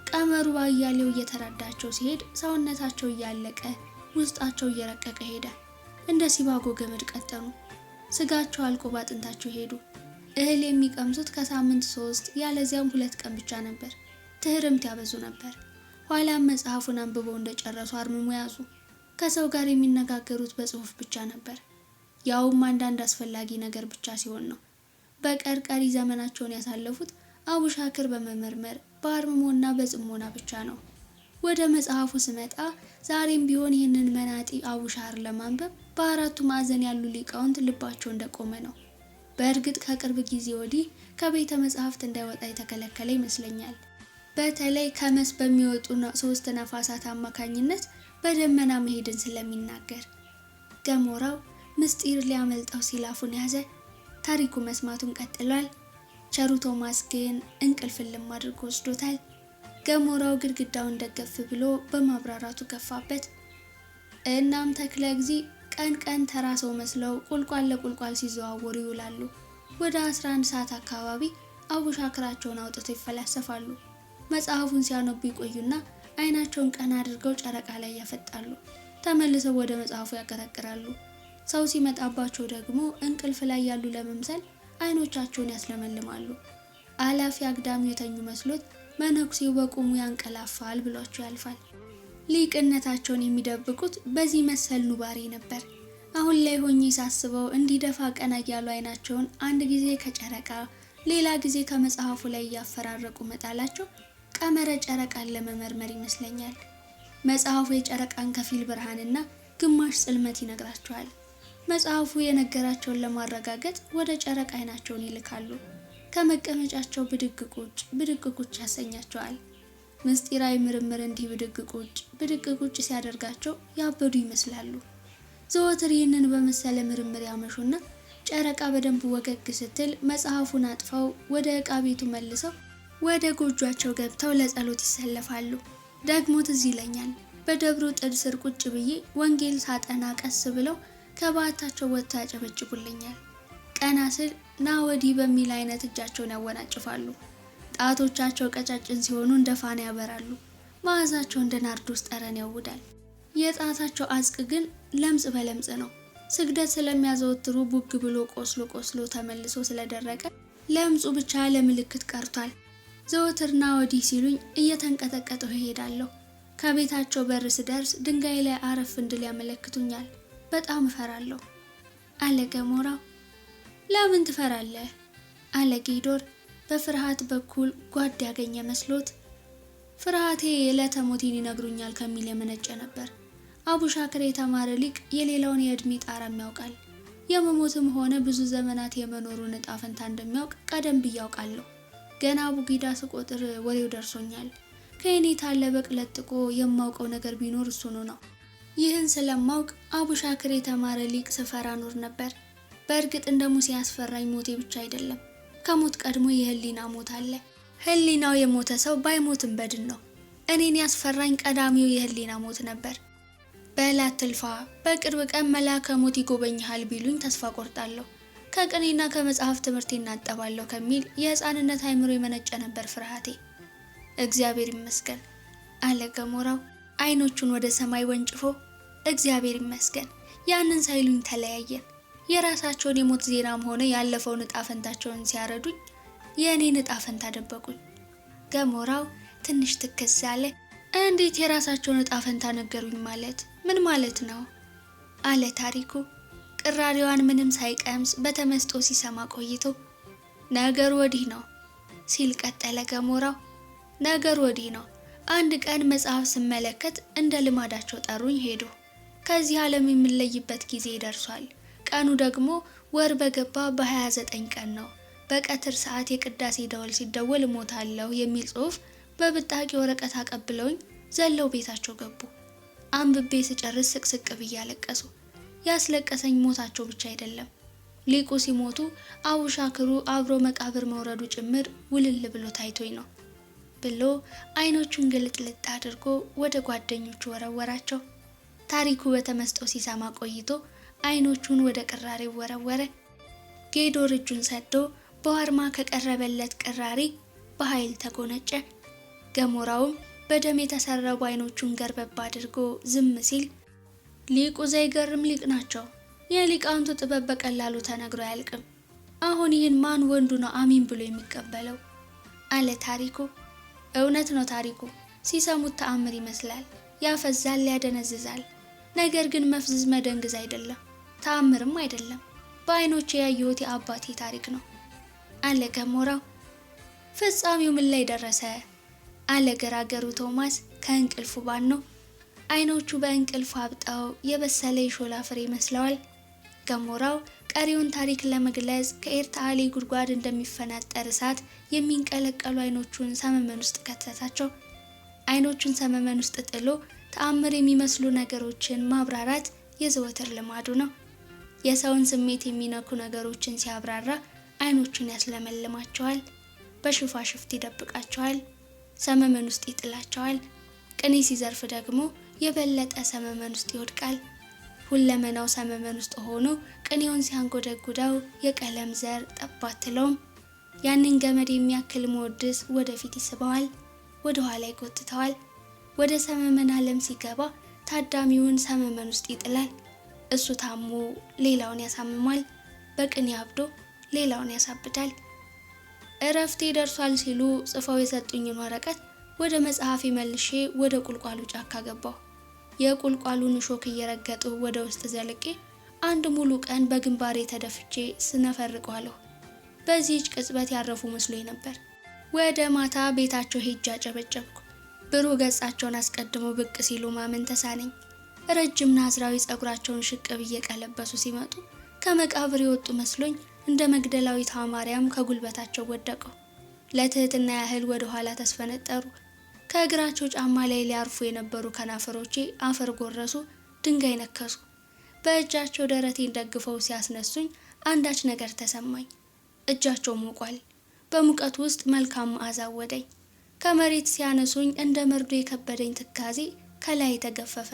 ቀመሩ ባያሌው እየተረዳቸው ሲሄድ ሰውነታቸው እያለቀ ውስጣቸው እየረቀቀ ሄደ። እንደ ሲባጎ ገመድ ቀጠኑ። ስጋቸው አልቆ ባጥንታቸው ሄዱ። እህል የሚቀምሱት ከሳምንት 3 ያለዚያም 2 ቀን ብቻ ነበር። ትህርምት ያበዙ ነበር። ኋላም መጽሐፉን አንብበው እንደጨረሱ አርምሞ ያዙ። ከሰው ጋር የሚነጋገሩት በጽሁፍ ብቻ ነበር። ያውም አንዳንድ አስፈላጊ ነገር ብቻ ሲሆን ነው። በቀር ቀሪ ዘመናቸውን ያሳለፉት አቡሻክር በመመርመር በአርምሞና በጽሞና ብቻ ነው። ወደ መጽሐፉ ስመጣ ዛሬም ቢሆን ይህንን መናጢ አቡሻር ለማንበብ በአራቱ ማዕዘን ያሉ ሊቃውንት ልባቸው እንደቆመ ነው። በእርግጥ ከቅርብ ጊዜ ወዲህ ከቤተ መጽሐፍት እንዳይወጣ የተከለከለ ይመስለኛል። በተለይ ከመስ በሚወጡ 3 ነፋሳት አማካኝነት በደመና መሄድን ስለሚናገር። ገሞራው ምስጢር ሊያመልጠው ሲላፉን ያዘ። ታሪኩ መስማቱን ቀጥሏል። ቸሩ ቶማስ ግን እንቅልፍ ልም አድርጎ ወስዶታል። ገሞራው ግድግዳውን ደገፍ ብሎ በማብራራቱ ገፋበት። እናም ተክለ ጊዜ ቀን ቀን ተራ ሰው መስለው ቁልቋል ለቁልቋል ሲዘዋወሩ ይውላሉ። ወደ 11 ሰዓት አካባቢ አቡሻክራቸውን አውጥተው ይፈላሰፋሉ። መጽሐፉን ሲያነቡ ይቆዩና አይናቸውን ቀና አድርገው ጨረቃ ላይ ያፈጣሉ። ተመልሰው ወደ መጽሐፉ ያቀረቅራሉ። ሰው ሲመጣባቸው ደግሞ እንቅልፍ ላይ ያሉ ለመምሰል አይኖቻቸውን ያስለመልማሉ። አላፊ አግዳሚ የተኙ መስሎት መነኩሴው በቁሙ ያንቀላፋል ብሏቸው ያልፋል። ሊቅነታቸውን የሚደብቁት በዚህ መሰል ኑባሬ ነበር። አሁን ላይ ሆኜ ሳስበው እንዲደፋ ቀና ያሉ አይናቸውን አንድ ጊዜ ከጨረቃ ሌላ ጊዜ ከመጽሐፉ ላይ እያፈራረቁ መጣላቸው ቀመረ ጨረቃን ለመመርመር ይመስለኛል። መጽሐፉ የጨረቃን ከፊል ብርሃንና ግማሽ ጽልመት ይነግራቸዋል። መጽሐፉ የነገራቸውን ለማረጋገጥ ወደ ጨረቃ አይናቸውን ይልካሉ። ከመቀመጫቸው ብድግ ቁጭ ያሰኛቸዋል። ምስጢራዊ ምርምር እንዲህ ብድግ ቁጭ ሲያደርጋቸው ያበዱ ይመስላሉ። ዘወትር ይህንን በመሰለ ምርምር ያመሹና ጨረቃ በደንብ ወገግ ስትል መጽሐፉን አጥፈው ወደ ዕቃ ቤቱ መልሰው ወደ ጎጇቸው ገብተው ለጸሎት ይሰለፋሉ። ደግሞ ትዝ ይለኛል በደብሩ ጥድ ስር ቁጭ ብዬ ወንጌል ሳጠና ቀስ ብለው ከባታቸው ወጥተው ያጨበጭቡልኛል። ቀና ስል ና ወዲህ በሚል አይነት እጃቸውን ያወናጭፋሉ። ጣቶቻቸው ቀጫጭን ሲሆኑ እንደ ፋና ያበራሉ። መዓዛቸው እንደ ናርዶስ ጠረን ያውዳል። የጣታቸው አጽቅ ግን ለምጽ በለምጽ ነው። ስግደት ስለሚያዘወትሩ ቡግ ብሎ ቆስሎ ተመልሶ ስለደረቀ ለምጹ ብቻ ለምልክት ቀርቷል። ዘወትርና ወዲህ ሲሉኝ እየተንቀጠቀጠው እሄዳለሁ። ከቤታቸው በር ስደርስ ድንጋይ ላይ አረፍ እንድል ያመለክቱኛል። በጣም እፈራለሁ አለ ገሞራው። ለምን ትፈራለህ? አለ ጌዶር በፍርሃት በኩል ጓድ ያገኘ መስሎት። ፍርሃቴ የዕለተ ሞቴን ይነግሩኛል ከሚል የመነጨ ነበር። አቡሻክር የተማረ ሊቅ የሌላውን የዕድሜ ጣራም ያውቃል። የመሞትም ሆነ ብዙ ዘመናት የመኖሩን ዕጣ ፈንታ እንደሚያውቅ ቀደም ብዬ አውቃለሁ። ገና አቡጊዳ ስቆጥር ወሬው ደርሶኛል። ከኔታ ለበቅ ለጥቆ የማውቀው ነገር ቢኖር እሱ ነው። ይህን ስለማውቅ አቡሻክር የተማረ ሊቅ ስፈራ ኖር ነበር። በእርግጥ እንደ ሙሴ ያስፈራኝ ሞቴ ብቻ አይደለም፣ ከሞት ቀድሞ የህሊና ሞት አለ። ህሊናው የሞተ ሰው ባይሞትም በድን ነው። እኔን ያስፈራኝ ቀዳሚው የህሊና ሞት ነበር። በዕለት ትልፋ በቅርብ ቀን መልአከ ሞት ይጎበኝሃል ቢሉኝ ተስፋ ቆርጣለሁ። ከቅኔና ከመጽሐፍ ትምህርት እናጠባለሁ ከሚል የህፃንነት አይምሮ የመነጨ ነበር ፍርሃቴ። እግዚአብሔር ይመስገን አለ ገሞራው አይኖቹን ወደ ሰማይ ወንጭፎ። እግዚአብሔር ይመስገን ያንን ሳይሉኝ ተለያየን። የራሳቸውን የሞት ዜናም ሆነ ያለፈውን ዕጣ ፈንታቸውን ሲያረዱኝ የእኔን ዕጣ ፈንታ ደበቁኝ። ገሞራው ትንሽ ትክዝ አለ። እንዴት የራሳቸውን ዕጣ ፈንታ ነገሩኝ ማለት ምን ማለት ነው? አለ ታሪኩ ቅራሪዋን ምንም ሳይቀምስ በተመስጦ ሲሰማ ቆይቶ። ነገሩ ወዲህ ነው ሲል ቀጠለ ገሞራው። ነገሩ ወዲህ ነው። አንድ ቀን መጽሐፍ ስመለከት እንደ ልማዳቸው ጠሩኝ ሄዱ። ከዚህ ዓለም የምንለይበት ጊዜ ደርሷል። ቀኑ ደግሞ ወር በገባ በ29 ቀን ነው። በቀትር ሰዓት የቅዳሴ ደወል ሲደወል እሞታለሁ የሚል ጽሑፍ በብጣቂ ወረቀት አቀብለውኝ ዘለው ቤታቸው ገቡ። አንብቤ ስጨርስ ስቅስቅ ብዬ አለቀሱ። ያስለቀሰኝ ሞታቸው ብቻ አይደለም፣ ሊቁ ሲሞቱ አቡሻክሩ አብሮ መቃብር መውረዱ ጭምር ውልል ብሎ ታይቶኝ ነው ብሎ አይኖቹን ግልጥልጥ አድርጎ ወደ ጓደኞቹ ወረወራቸው። ታሪኩ በተመስጦ ሲሰማ ቆይቶ አይኖቹን ወደ ቅራሬው ወረወረ። ጌዶር እጁን ሰዶ በዋርማ ከቀረበለት ቅራሬ በኃይል ተጎነጨ። ገሞራውም በደም የተሰረቡ አይኖቹን ገርበብ አድርጎ ዝም ሲል ሊቁ ዘይገርም ሊቅ ናቸው። የሊቃውንቱ ጥበብ በቀላሉ ተነግሮ አያልቅም። አሁን ይህን ማን ወንዱ ነው አሚን ብሎ የሚቀበለው? አለ ታሪኩ። እውነት ነው ታሪኩ፣ ሲሰሙት ተአምር ይመስላል፣ ያፈዛል፣ ያደነዝዛል። ነገር ግን መፍዝዝ መደንግዝ አይደለም፣ ተአምርም አይደለም። በአይኖቼ ያየሁት የአባቴ ታሪክ ነው አለ ገሞራው። ፍጻሜው ምን ላይ ደረሰ? አለ ገራገሩ ቶማስ ከእንቅልፉ ባኖ። አይኖቹ በእንቅልፍ አብጠው የበሰለ የሾላ ፍሬ መስለዋል። ገሞራው ቀሪውን ታሪክ ለመግለጽ ከኤርታሌ ጉድጓድ እንደሚፈናጠር እሳት የሚንቀለቀሉ አይኖቹን ሰመመን ውስጥ ከተታቸው። አይኖቹን ሰመመን ውስጥ ጥሎ ተአምር የሚመስሉ ነገሮችን ማብራራት የዘወትር ልማዱ ነው። የሰውን ስሜት የሚነኩ ነገሮችን ሲያብራራ አይኖቹን ያስለመልማቸዋል፣ በሽፋሽፍት ይደብቃቸዋል፣ ሰመመን ውስጥ ይጥላቸዋል። ቅኔ ሲዘርፍ ደግሞ የበለጠ ሰመመን ውስጥ ይወድቃል። ሁለመናው ሰመመን ውስጥ ሆኖ ቅኔውን ሲያንጎደጉዳው የቀለም ዘር ጠባትለውም ያንን ገመድ የሚያክል መወድስ ወደፊት ይስበዋል፣ ወደ ኋላ ይጎትተዋል። ወደ ሰመመን ዓለም ሲገባ ታዳሚውን ሰመመን ውስጥ ይጥላል። እሱ ታሞ ሌላውን ያሳምማል፣ በቅኔ አብዶ ሌላውን ያሳብዳል። እረፍቴ ደርሷል ሲሉ ጽፈው የሰጡኝን ወረቀት ወደ መጽሐፍ መልሼ ወደ ቁልቋሉ ጫካ ገባሁ። የቁልቋሉን እሾክ እየረገጡ ወደ ውስጥ ዘልቄ አንድ ሙሉ ቀን በግንባሬ ተደፍቼ ስነፈርቀዋለሁ። በዚህች ቅጽበት ያረፉ መስሎኝ ነበር። ወደ ማታ ቤታቸው ሄጄ አጨበጨብኩ። ብሩህ ገጻቸውን አስቀድመው ብቅ ሲሉ ማመን ተሳነኝ። ረጅም ናዝራዊ ጸጉራቸውን ሽቅብ እየቀለበሱ ሲመጡ ከመቃብር የወጡ መስሎኝ እንደ መግደላዊት ማርያም ከጉልበታቸው ወደቀው። ለትህትና ያህል ወደ ኋላ ተስፈነጠሩ። ከእግራቸው ጫማ ላይ ሊያርፉ የነበሩ ከናፈሮቼ አፈር ጎረሱ፣ ድንጋይ ነከሱ። በእጃቸው ደረቴን ደግፈው ሲያስነሱኝ አንዳች ነገር ተሰማኝ። እጃቸው ሞቋል። በሙቀት ውስጥ መልካም መዓዛ ወደኝ። ከመሬት ሲያነሱኝ እንደ መርዶ የከበደኝ ትካዜ ከላይ ተገፈፈ።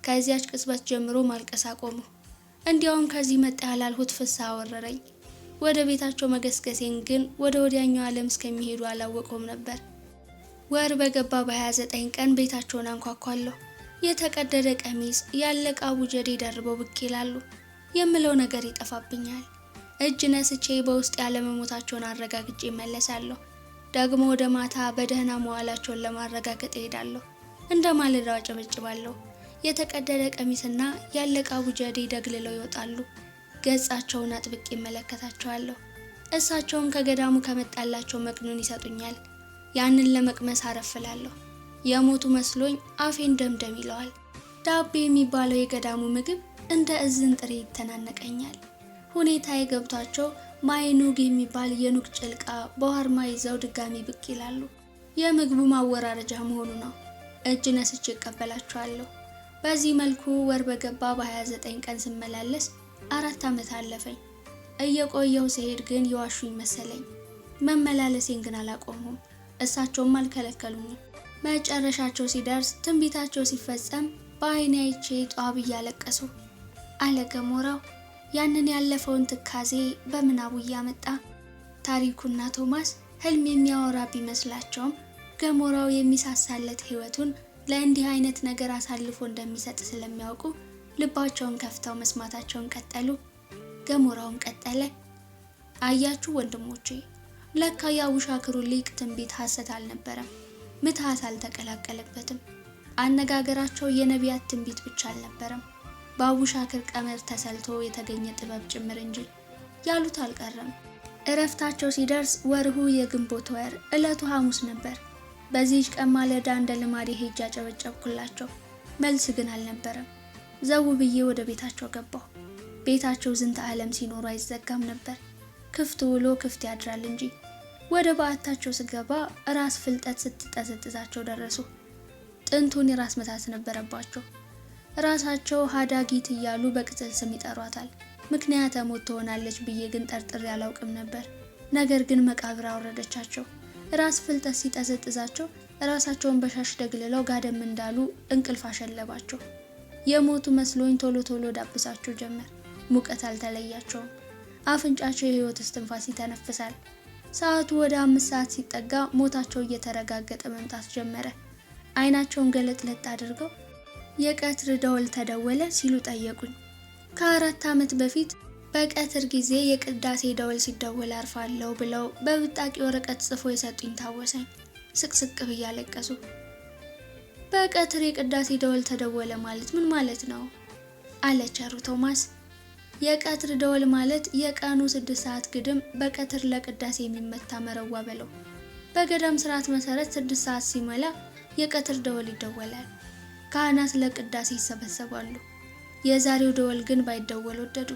ከዚያች ቅጽበት ጀምሮ ማልቀስ አቆሙ። እንዲያውም ከዚህ መጣ ያላልሁት ፍስሐ ወረረኝ። ወደ ቤታቸው መገስገሴን ግን ወደ ወዲያኛው ዓለም እስከሚሄዱ አላወቀውም ነበር። ወር በገባ በ29 ቀን ቤታቸውን አንኳኳለሁ። የተቀደደ ቀሚስ ያለቀ አቡጀዴ ደርበው ብቅ ይላሉ። የምለው ነገር ይጠፋብኛል። እጅ ነስቼ በውስጥ ያለመሞታቸውን አረጋግጬ እመለሳለሁ። ደግሞ ወደ ማታ በደህና መዋላቸውን ለማረጋገጥ እሄዳለሁ። እንደ ማለዳው አጨበጭባለሁ። የተቀደደ ቀሚስና ያለቀ አቡጀዴ ደግልለው ይወጣሉ። ገጻቸውን አጥብቄ እመለከታቸዋለሁ። እሳቸውም ከገዳሙ ከመጣላቸው መቅኑን ይሰጡኛል። ያንን ለመቅመስ አረፍላለሁ። የሞቱ መስሎኝ አፌን ደምደም ይለዋል። ዳቤ የሚባለው የገዳሙ ምግብ እንደ እዝን ጥሬ ይተናነቀኛል። ሁኔታ የገብቷቸው ማይኑግ የሚባል የኑግ ጭልቃ በዋርማ ይዘው ድጋሚ ብቅ ይላሉ። የምግቡ ማወራረጃ መሆኑ ነው። እጅ ነስቼ እቀበላቸዋለሁ። በዚህ መልኩ ወር በገባ በ29 ቀን ስመላለስ 4 ዓመት አለፈኝ። እየቆየው ሲሄድ ግን የዋሹኝ መሰለኝ። መመላለሴን ግን አላቆሙም። እሳቸውም አልከለከሉኝም። መጨረሻቸው ሲደርስ ትንቢታቸው ሲፈጸም በአይኔ አይቼ ጧብ እያለቀሱ አለ ገሞራው። ያንን ያለፈውን ትካዜ በምናቡ እያመጣ ታሪኩና ቶማስ ህልም የሚያወራ ቢመስላቸውም ገሞራው የሚሳሳለት ህይወቱን ለእንዲህ አይነት ነገር አሳልፎ እንደሚሰጥ ስለሚያውቁ ልባቸውን ከፍተው መስማታቸውን ቀጠሉ። ገሞራውም ቀጠለ። አያችሁ ወንድሞቼ፣ ለካ የአቡሻክሩ ሊቅ ትንቢት ሐሰት አልነበረም፣ ምትሃት አልተቀላቀለበትም። አነጋገራቸው የነቢያት ትንቢት ብቻ አልነበረም፣ በአቡሻክር ቀመር ተሰልቶ የተገኘ ጥበብ ጭምር እንጂ። ያሉት አልቀረም። እረፍታቸው ሲደርስ ወርሁ የግንቦት ወር፣ ዕለቱ ሐሙስ ነበር። በዚህች ቀን ማለዳ እንደ ልማዴ ሄጄ አጨበጨብኩላቸው። መልስ ግን አልነበረም። ዘው ብዬ ወደ ቤታቸው ገባሁ። ቤታቸው ዝንተ ዓለም ሲኖሩ አይዘጋም ነበር። ክፍት ውሎ ክፍት ያድራል እንጂ። ወደ በዓታቸው ስገባ ራስ ፍልጠት ስትጠዘጥዛቸው ደረሱ። ጥንቱን የራስ ምታት ነበረባቸው። ራሳቸው ሀዳጊት እያሉ በቅጽል ስም ይጠሯታል። ምክንያተ ሞት ትሆናለች ብዬ ግን ጠርጥሬ አላውቅም ነበር። ነገር ግን መቃብር አወረደቻቸው። ራስ ፍልጠት ሲጠዘጥዛቸው ራሳቸውን በሻሽ ደግልለው ጋደም እንዳሉ እንቅልፍ አሸለባቸው። የሞቱ መስሎኝ ቶሎ ቶሎ ዳብሳቸው ጀመር። ሙቀት አልተለያቸውም። አፍንጫቸው የህይወት እስትንፋስ ይተነፍሳል። ሰዓቱ ወደ 5 ሰዓት ሲጠጋ ሞታቸው እየተረጋገጠ መምጣት ጀመረ። አይናቸውን ገለጥለጥ አድርገው የቀትር ደወል ተደወለ ሲሉ ጠየቁኝ። ከ4 ዓመት በፊት በቀትር ጊዜ የቅዳሴ ደወል ሲደወል አርፋለሁ ብለው በብጣቂ ወረቀት ጽፎ የሰጡኝ ታወሰኝ። ስቅስቅ ብዬ አለቀሱ። በቀትር የቅዳሴ ደወል ተደወለ ማለት ምን ማለት ነው? አለ ቸሩ ቶማስ። የቀትር ደወል ማለት የቀኑ 6 ሰዓት ግድም በቀትር ለቅዳሴ የሚመታ መረዋ በለው። በገዳም ስርዓት መሰረት 6 ሰዓት ሲሞላ የቀትር ደወል ይደወላል። ካህናት ለቅዳሴ ይሰበሰባሉ። የዛሬው ደወል ግን ባይደወል ወደዱ።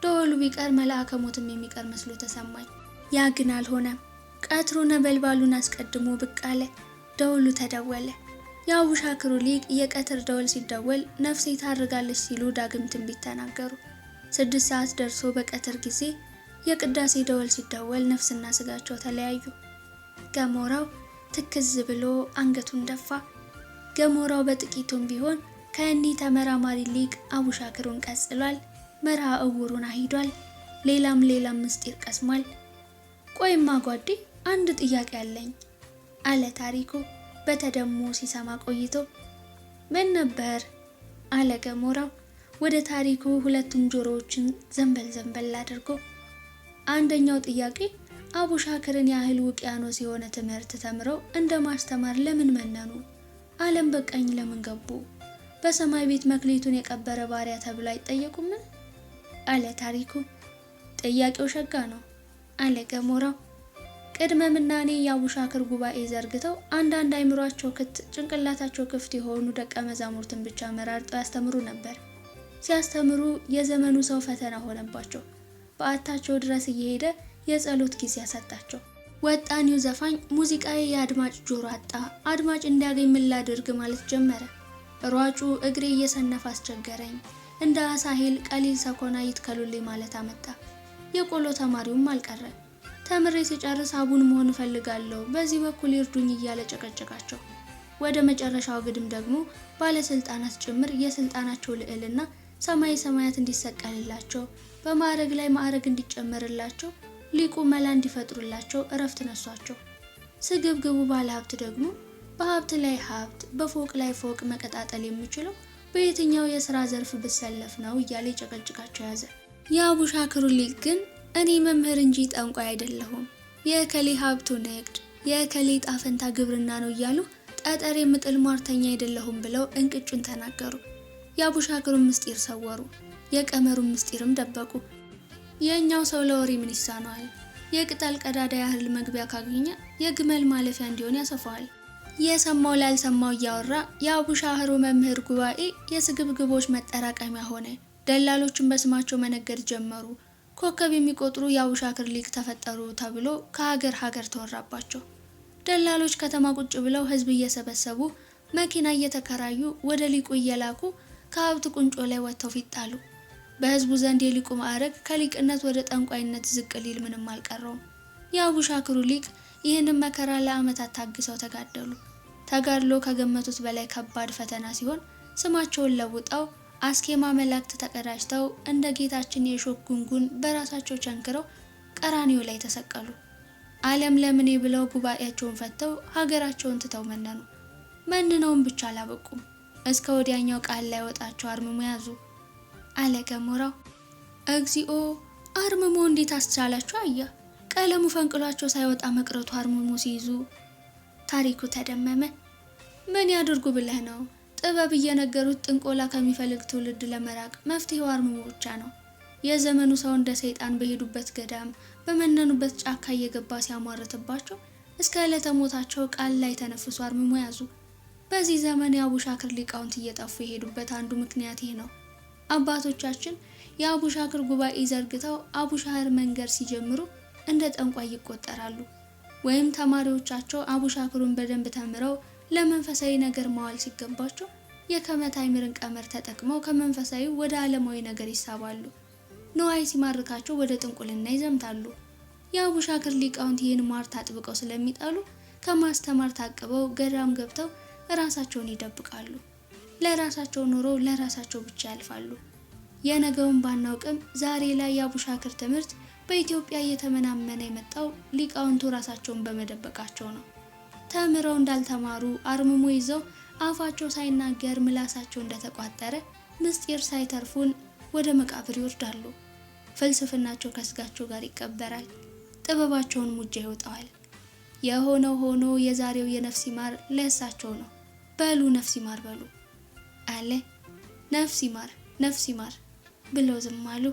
ደወሉ ቢቀር መልአከ ሞትም የሚቀር መስሎ ተሰማኝ። ያ ግን አልሆነም። ቀትሩ ነበልባሉን አስቀድሞ ብቅ አለ። ደወሉ ተደወለ። የአቡሻክሩ ሊቅ የቀትር ደወል ሲደወል ነፍሴ ታርጋለች ሲሉ ዳግም ትንቢት ተናገሩ። 6 ሰዓት ደርሶ በቀትር ጊዜ የቅዳሴ ደወል ሲደወል ነፍስና ስጋቸው ተለያዩ። ገሞራው ትክዝ ብሎ አንገቱን ደፋ። ገሞራው በጥቂቱም ቢሆን ከእኒህ ተመራማሪ ሊቅ አቡሻክሩን ቀጽሏል። መርሃ እውሩን አሂዷል። ሌላም ምስጢር ቀስሟል። ቆይማ ጓዴ አንድ ጥያቄ አለኝ አለ ታሪኩ በተደሞ ሲሰማ ቆይቶ። ምን ነበር? አለ ገሞራው ወደ ታሪኩ ሁለቱም ጆሮዎችን ዘንበል አድርጎ። አንደኛው ጥያቄ አቡሻክርን ያህል ውቅያኖስ የሆነ ትምህርት ተምረው እንደ ማስተማር ለምን መነኑ? ዓለም በቃኝ ለምን ገቡ? በሰማይ ቤት መክሊቱን የቀበረ ባሪያ ተብሎ አይጠየቁምን? አለ ታሪኩ። ጥያቄው ሸጋ ነው አለ ገሞራው። ቅድመ ምናኔ የአቡሻክር ጉባኤ ዘርግተው አንዳንድ አይምሯቸው ጭንቅላታቸው ክፍት የሆኑ ደቀ መዛሙርትን ብቻ መራርጠው ያስተምሩ ነበር። ሲያስተምሩ የዘመኑ ሰው ፈተና ሆነባቸው። በዓታቸው ድረስ እየሄደ የጸሎት ጊዜ ያሰጣቸው። ወጣኒው ዘፋኝ ሙዚቃዬ የአድማጭ ጆሮ አጣ፣ አድማጭ እንዲያገኝ ምን ላድርግ ማለት ጀመረ። ሯጩ እግሬ እየሰነፈ አስቸገረኝ፣ እንደ አሳሂል ቀሊል ሰኮና ይትከሉልኝ ማለት አመጣ። የቆሎ ተማሪውም አልቀረ። ተምሬ ሲጨርስ አቡን መሆን እፈልጋለሁ፣ በዚህ በኩል ይርዱኝ እያለ ጨቀጨቃቸው። ወደ መጨረሻው ግድም ደግሞ ባለስልጣናት ጭምር የስልጣናቸው ልዕልና ሰማይ ሰማያት እንዲሰቀልላቸው፣ በማዕረግ ላይ ማዕረግ እንዲጨመርላቸው፣ ሊቁ መላ እንዲፈጥሩላቸው እረፍት ነሷቸው። ስግብግቡ ባለ ሀብት ደግሞ በሀብት ላይ ሀብት በፎቅ ላይ ፎቅ መቀጣጠል የሚችለው በየትኛው የሥራ ዘርፍ ብሰለፍ ነው እያለ ጨቀጭቃቸው ያዘ። የአቡሻክሩ ሊቅ ግን እኔ መምህር እንጂ ጠንቋይ አይደለሁም፣ የከሌ ሀብቱ ንግድ፣ የከሌ ጣፈንታ ግብርና ነው እያሉ ጠጠር የምጥል ሟርተኛ አይደለሁም ብለው እንቅጩን ተናገሩ። የአቡሻክሩን ምስጢር ሰወሩ፣ የቀመሩን ምስጢርም ደበቁ። የኛው ሰው ለወሬ ምን ይሳነዋል? የቅጠል ቀዳዳ ያህል መግቢያ ካገኘ የግመል ማለፊያ እንዲሆን ያሰፋዋል። የሰማው ላልሰማው እያወራ የአቡሻክሩ መምህር ጉባኤ የስግብግቦች መጠራቀሚያ ሆነ። ደላሎችን በስማቸው መነገድ ጀመሩ። ኮከብ የሚቆጥሩ የአቡሻክር ሊቅ ተፈጠሩ ተብሎ ከሀገር ሀገር ተወራባቸው። ደላሎች ከተማ ቁጭ ብለው ህዝብ እየሰበሰቡ መኪና እየተከራዩ ወደ ሊቁ እየላኩ ከሀብት ቁንጮ ላይ ወጥተው ፊጣሉ። በህዝቡ ዘንድ የሊቁ ማዕረግ ከሊቅነት ወደ ጠንቋይነት ዝቅ ሊል ምንም አልቀረውም። የአቡሻክሩ ሊቅ ይህንን መከራ ለዓመታት ታግሰው ተጋደሉ። ተጋድሎ ከገመቱት በላይ ከባድ ፈተና ሲሆን ስማቸውን ለውጠው አስኬማ መላእክት ተቀዳጅተው እንደ ጌታችን የሾክ ጉንጉን በራሳቸው ቸንክረው ቀራኒዮ ላይ ተሰቀሉ። ዓለም ለምኔ ብለው ጉባኤያቸውን ፈተው ሀገራቸውን ትተው መነኑ። መንነውም ብቻ አላበቁም፣ እስከ ወዲያኛው ቃል ላይ ወጣቸው አርምሞ ያዙ አለ ገሞራው። እግዚኦ! አርምሞ እንዴት አስቻላቸው? አያ ቀለሙ ፈንቅሏቸው ሳይወጣ መቅረቱ አርምሞ ሲይዙ ታሪኩ ተደመመ። ምን ያድርጉ ብለህ ነው? ጥበብ እየነገሩት ጥንቆላ ከሚፈልግ ትውልድ ለመራቅ መፍትሄው አርምሞ ብቻ ነው። የዘመኑ ሰው እንደ ሰይጣን በሄዱበት ገዳም በመነኑበት ጫካ እየገባ ሲያሟርትባቸው እስከ ዕለተ ሞታቸው ቃል ላይ ተነፍሱ አርምሞ ያዙ። በዚህ ዘመን የአቡሻክር ሊቃውንት እየጠፉ የሄዱበት አንዱ ምክንያት ይህ ነው። አባቶቻችን የአቡሻክር ጉባኤ ዘርግተው አቡሻህር መንገር ሲጀምሩ እንደ ጠንቋይ ይቆጠራሉ። ወይም ተማሪዎቻቸው አቡሻክሩን በደንብ ተምረው ለመንፈሳዊ ነገር ማዋል ሲገባቸው የከመታይ ምርን ቀመር ተጠቅመው ከመንፈሳዊ ወደ ዓለማዊ ነገር ይሳባሉ። ነዋይ ሲማርካቸው ወደ ጥንቁልና ይዘምታሉ። የአቡሻክር ሊቃውንት ይህን ሟርት አጥብቀው ስለሚጠሉ ከማስተማር ታቅበው ገዳም ገብተው ራሳቸውን ይደብቃሉ። ለራሳቸው ኖሮ ለራሳቸው ብቻ ያልፋሉ። የነገውን ባናውቅም ዛሬ ላይ የአቡሻክር ትምህርት በኢትዮጵያ እየተመናመነ የመጣው ሊቃውንቱ ራሳቸውን በመደበቃቸው ነው። ተምረው እንዳልተማሩ አርምሞ ይዘው አፋቸው ሳይናገር ምላሳቸው እንደተቋጠረ ምስጢር ሳይተርፉን ወደ መቃብር ይወርዳሉ። ፍልስፍናቸው ከስጋቸው ጋር ይቀበራል። ጥበባቸውን ሙጃ ይወጣዋል። የሆነው ሆኖ የዛሬው የነፍስ ይማር ለእሳቸው ነው። በሉ ነፍስ ይማር በሉ አለ። ነፍስ ይማር ነፍስ ይማር ብለው ዝም አሉ።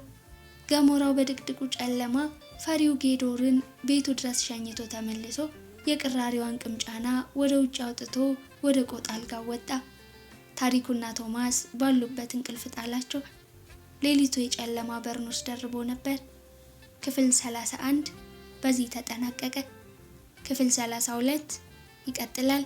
ገሞራው በድቅድቁ ጨለማ ፈሪው ጌዶርን ቤቱ ድረስ ሸኝቶ ተመልሶ የቅራሪዋን ቅምጫና ወደ ውጭ አውጥቶ ወደ ቆጥ አልጋ ወጣ። ታሪኩና ቶማስ ባሉበት እንቅልፍ ጣላቸው። ሌሊቱ የጨለማ በርኖስ ደርቦ ነበር። ክፍል 31 በዚህ ተጠናቀቀ። ክፍል 32 ይቀጥላል።